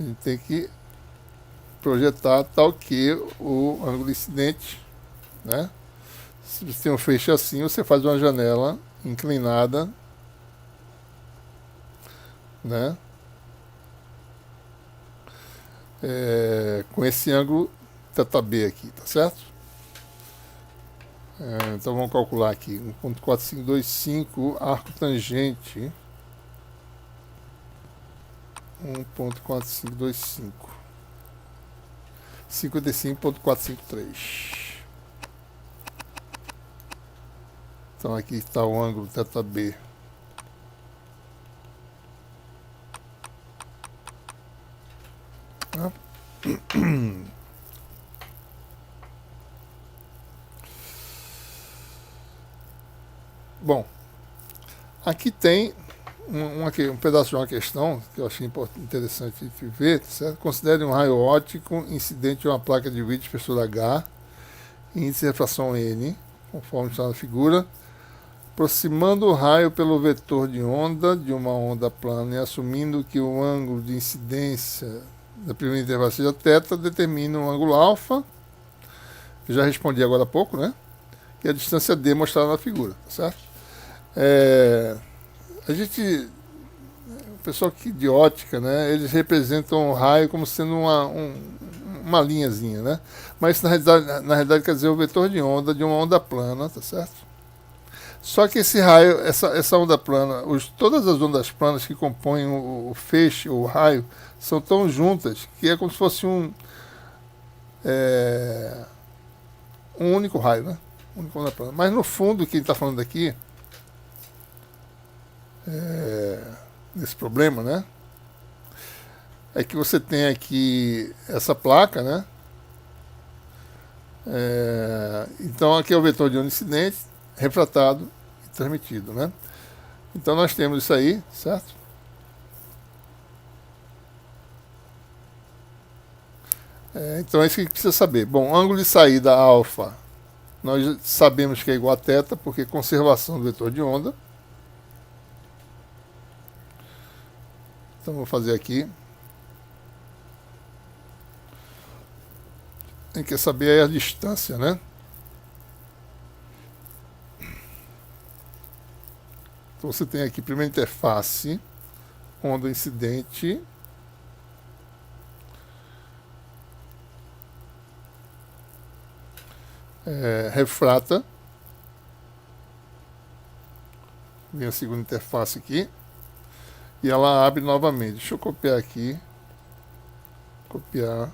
A gente tem que projetar tal que o ângulo incidente, né? Se você tem um feixe assim, você faz uma janela inclinada, né? Com esse ângulo θB aqui, tá certo? Então vamos calcular aqui 1.4525 arco tangente 1.4525 55.453. Então aqui está o ângulo θB. Bom, aqui tem um pedaço de uma questão que eu achei interessante de ver, certo? Considere um raio óptico incidente de uma placa de vídeo de espessura H, índice de refração N, conforme está na figura, aproximando o raio pelo vetor de onda de uma onda plana e assumindo que o ângulo de incidência da primeira intervalo seja θ, determina um ângulo alfa. Eu já respondi agora há pouco, né? Que é a distância D mostrada na figura, tá certo? O pessoal aqui de ótica, né? Eles representam o raio como sendo uma linhazinha, né? Mas isso na realidade quer dizer o vetor de onda de uma onda plana, tá certo? Só que esse raio, essa onda plana, todas as ondas planas que compõem o feixe, o raio, são tão juntas que é como se fosse um único raio, né? Único onda plana. Mas no fundo, quem está falando aqui, nesse problema, né? É que você tem aqui essa placa, né? Então aqui é o vetor de onda incidente, refratado e transmitido, né? Então nós temos isso aí, certo? Então é isso que precisa saber. Bom, ângulo de saída alfa, nós sabemos que é igual a θ, porque conservação do vetor de onda. Então vou fazer aqui. Tem que saber a distância, né? Então você tem aqui primeira interface, onda incidente, refrata, vem a segunda interface aqui, e ela abre novamente. Deixa eu copiar aqui, copiar,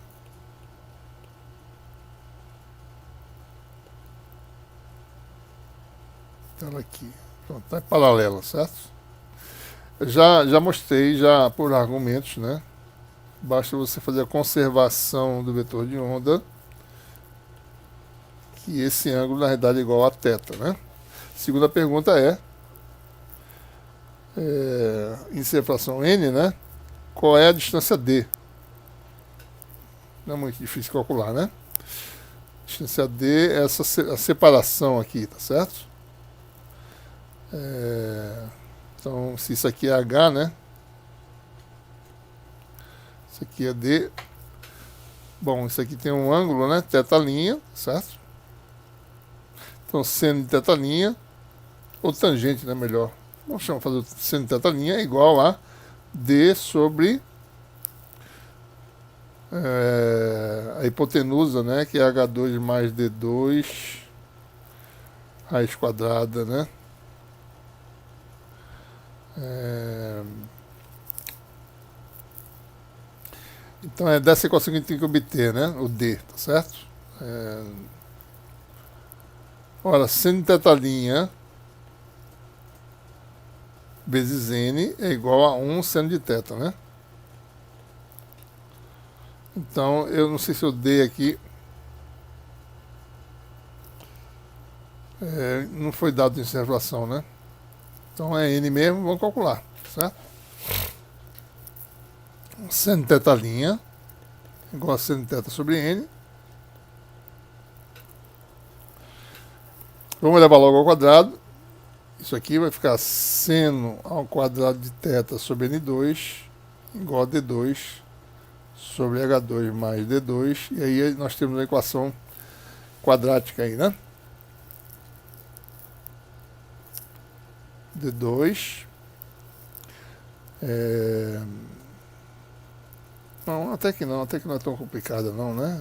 ela aqui, pronto, está em paralelo, certo? Já mostrei já por argumentos, né? Basta você fazer a conservação do vetor de onda, que esse ângulo na realidade é igual a θ, né? Segunda pergunta índice de refração N, né? Qual é a distância D? Não é muito difícil calcular, né? Distância D é a separação aqui, tá certo? Então, se isso aqui é H, né? Isso aqui é D. Bom, isso aqui tem um ângulo, né? Θ', certo? Então, seno de θ', ou tangente, né? Melhor. Vamos fazer o seno de θ' é igual a D sobre a hipotenusa, né? Que é H2 mais D2 raiz quadrada, né? Então é dessa equação que a gente tem que obter, né? O D, tá certo? Ora, seno de θ' vezes N é igual a 1 seno de θ, né? Então, eu não sei se eu dei aqui. Não foi dado em observação, né? Então é N mesmo, vamos calcular, certo? Seno de θ' igual a seno de θ sobre N. Vamos levar logo ao quadrado. Isso aqui vai ficar seno ao quadrado de θ sobre N2 igual a D2 sobre H2 mais D2, e aí nós temos a equação quadrática aí, né? D2 não, até que não é tão complicada não, né?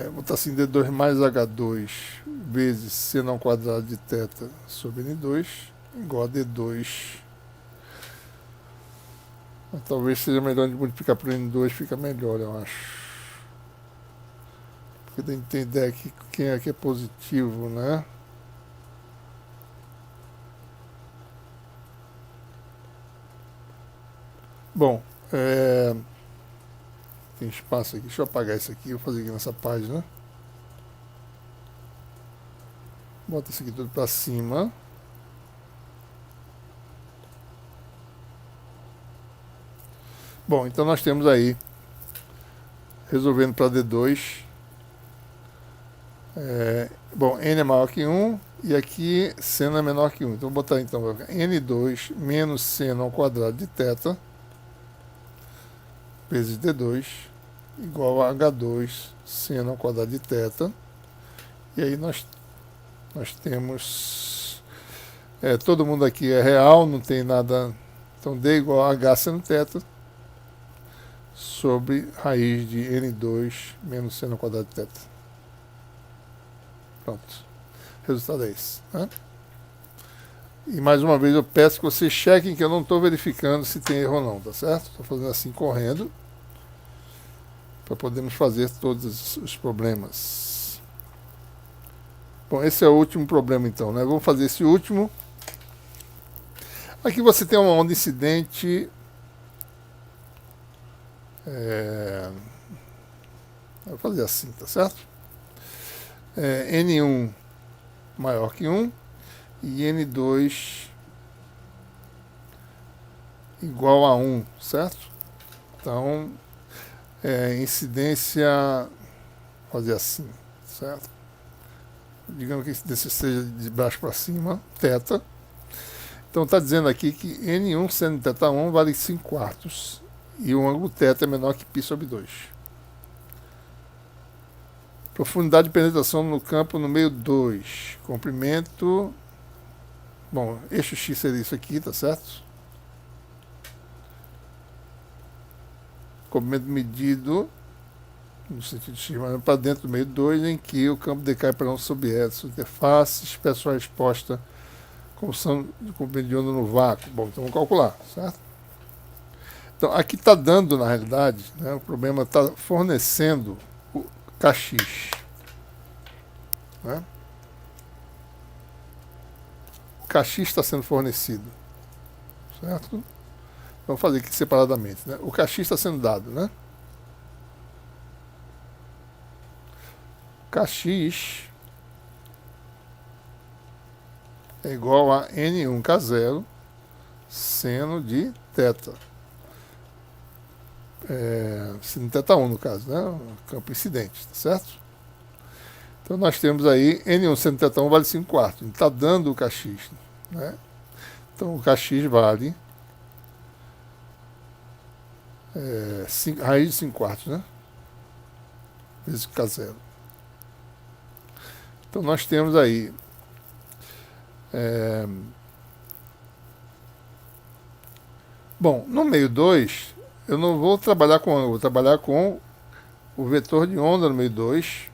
Vou botar assim, D2 mais H2 vezes seno ao quadrado de θ sobre N2 igual a D2. Talvez seja melhor de multiplicar por N2, fica melhor, eu acho. Porque tem que ter ideia que quem aqui é positivo, né? Bom, tem espaço aqui, deixa eu apagar isso aqui, vou fazer aqui nessa página. Bota isso aqui tudo para cima. Bom, então nós temos aí, resolvendo para D2, bom, n é maior que 1 e aqui seno é menor que 1. Então vou botar então N2 menos seno ao quadrado de θ vezes D2 igual a H2 seno ao quadrado de θ. E aí nós temos, todo mundo aqui é real, não tem nada, então D igual a H seno θ sobre raiz de N2 menos seno ao quadrado de θ. Pronto. O resultado é esse, né? E mais uma vez eu peço que vocês chequem que eu não estou verificando se tem erro ou não, tá certo? Estou fazendo assim correndo para podermos fazer todos os problemas. Bom, esse é o último problema então, né? Vamos fazer esse último. Aqui você tem uma onda incidente. Vou fazer assim, tá certo? N1 maior que 1 e N2 igual a 1, certo? Então, incidência, fazer assim, certo? Digamos que a incidência seja de baixo para cima, θ. Então está dizendo aqui que N1 seno θ1 vale 5/4 e o ângulo θ é menor que π sobre 2. Profundidade de penetração no campo no meio 2. Comprimento. Bom, eixo X seria isso aqui, tá certo? Comprimento medido no sentido X, mas para dentro do meio 2, em que o campo decai para um sobre S. Interface, expressa a resposta como são de comprimento de onda no vácuo. Bom, então vamos calcular, certo? Então, aqui está dando, na realidade, né, o problema está fornecendo o Kx. Né? O Kx está sendo fornecido, certo? Vamos fazer aqui separadamente. Né? O Kx está sendo dado, né? Kx é igual a N1K0 seno de θ. Seno θ1 no caso, né? O campo incidente, tá certo? Então nós temos aí N1 seno θ1 vale 5/4. Ele está dando o Kx. Né? Então o Kx vale raiz de 5/4, né? Vezes K0. Então nós temos aí bom, no meio 2 eu não vou trabalhar com ângulo, vou trabalhar com o vetor de onda no meio 2,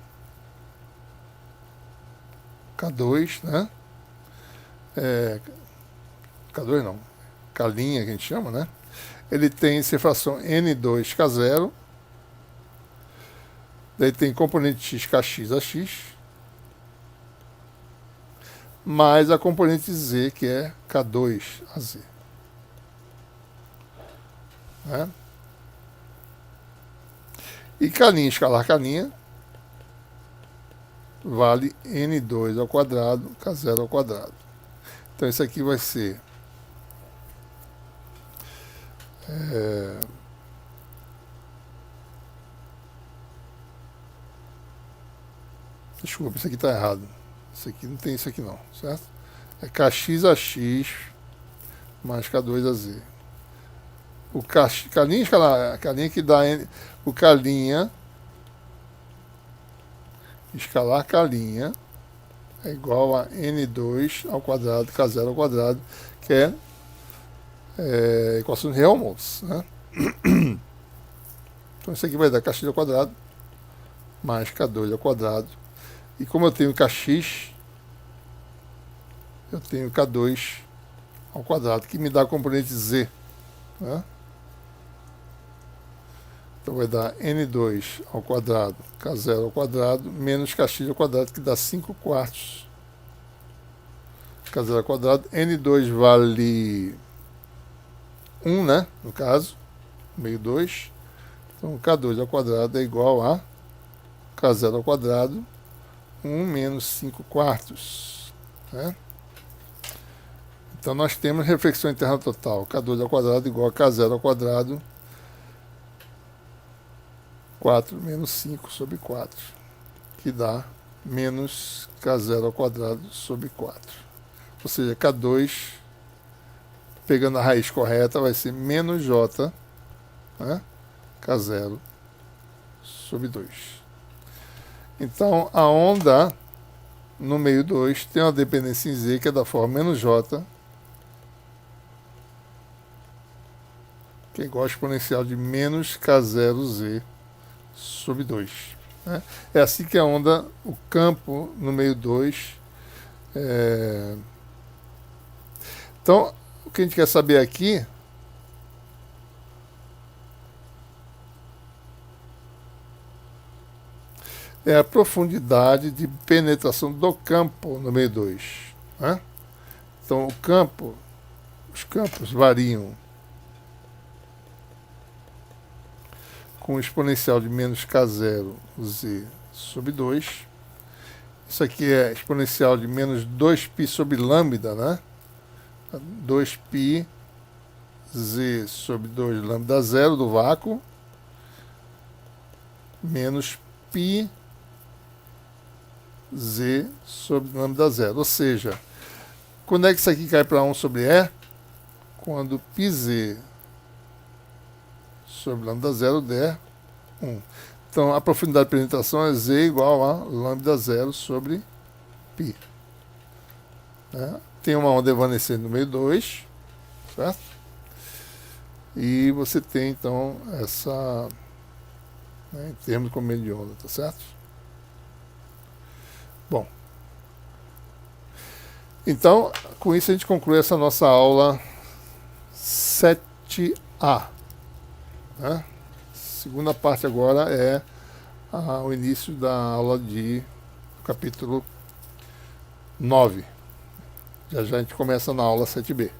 K2, né? K2 não, K' que a gente chama, né? Ele tem cifração N2K0, daí tem componente X, Kx a X, mais a componente Z, que é K2 a Z. Né? E K' escalar K' vale N2 ao quadrado, K0 ao quadrado. Então isso aqui vai ser Desculpa, isso aqui está errado. Isso aqui não tem isso aqui não, certo? É Kx a x mais K2 a z. O K'linha escalar, K'linha que dá N, o K'linha escalar K'linha é igual a N2 ao quadrado, K0 ao quadrado, que é equação de Helmholtz, né? Então isso aqui vai dar Kx ao quadrado mais K2 ao quadrado. E como eu tenho Kx, eu tenho K2 ao quadrado, que me dá a componente z, né? Então vai dar N2 ao quadrado, K0 ao quadrado, menos Kx ao quadrado, que dá 5 quartos. K0 ao quadrado, N2 vale 1, né? No caso, meio 2. Então K2 ao quadrado é igual a K0 ao quadrado, 1 menos 5 quartos, né? Então nós temos reflexão interna total, K2 ao quadrado igual a K0 ao quadrado, 4 menos 5 sobre 4, que dá menos K0 ao quadrado sobre 4. Ou seja, K2, pegando a raiz correta, vai ser menos J, né? K0 sobre 2. Então, a onda no meio 2 tem uma dependência em Z, que é da forma menos J, que é igual ao exponencial de menos K0Z sobre 2. Né? É assim que a onda, o campo no meio 2. Então, o que a gente quer saber aqui é a profundidade de penetração do campo no meio 2. Né? Então, os campos variam com exponencial de menos K0Z sobre 2. Isso aqui é exponencial de menos 2π sobre lambda, né? 2π Z sobre 2 lambda 0 do vácuo, menos π Z sobre lambda 0. Ou seja, quando é que isso aqui cai para 1 sobre E? Quando πz sobre lambda 0 der 1. Então, a profundidade de penetração é Z igual a lambda 0 sobre π. Né? Tem uma onda evanescente no meio 2, certo? E você tem, então, essa, né, em termos de comprimento de onda, tá certo? Bom, então, com isso a gente conclui essa nossa aula 7A. Né? Segunda parte agora é o início da aula de capítulo 9. Já já a gente começa na aula 7B.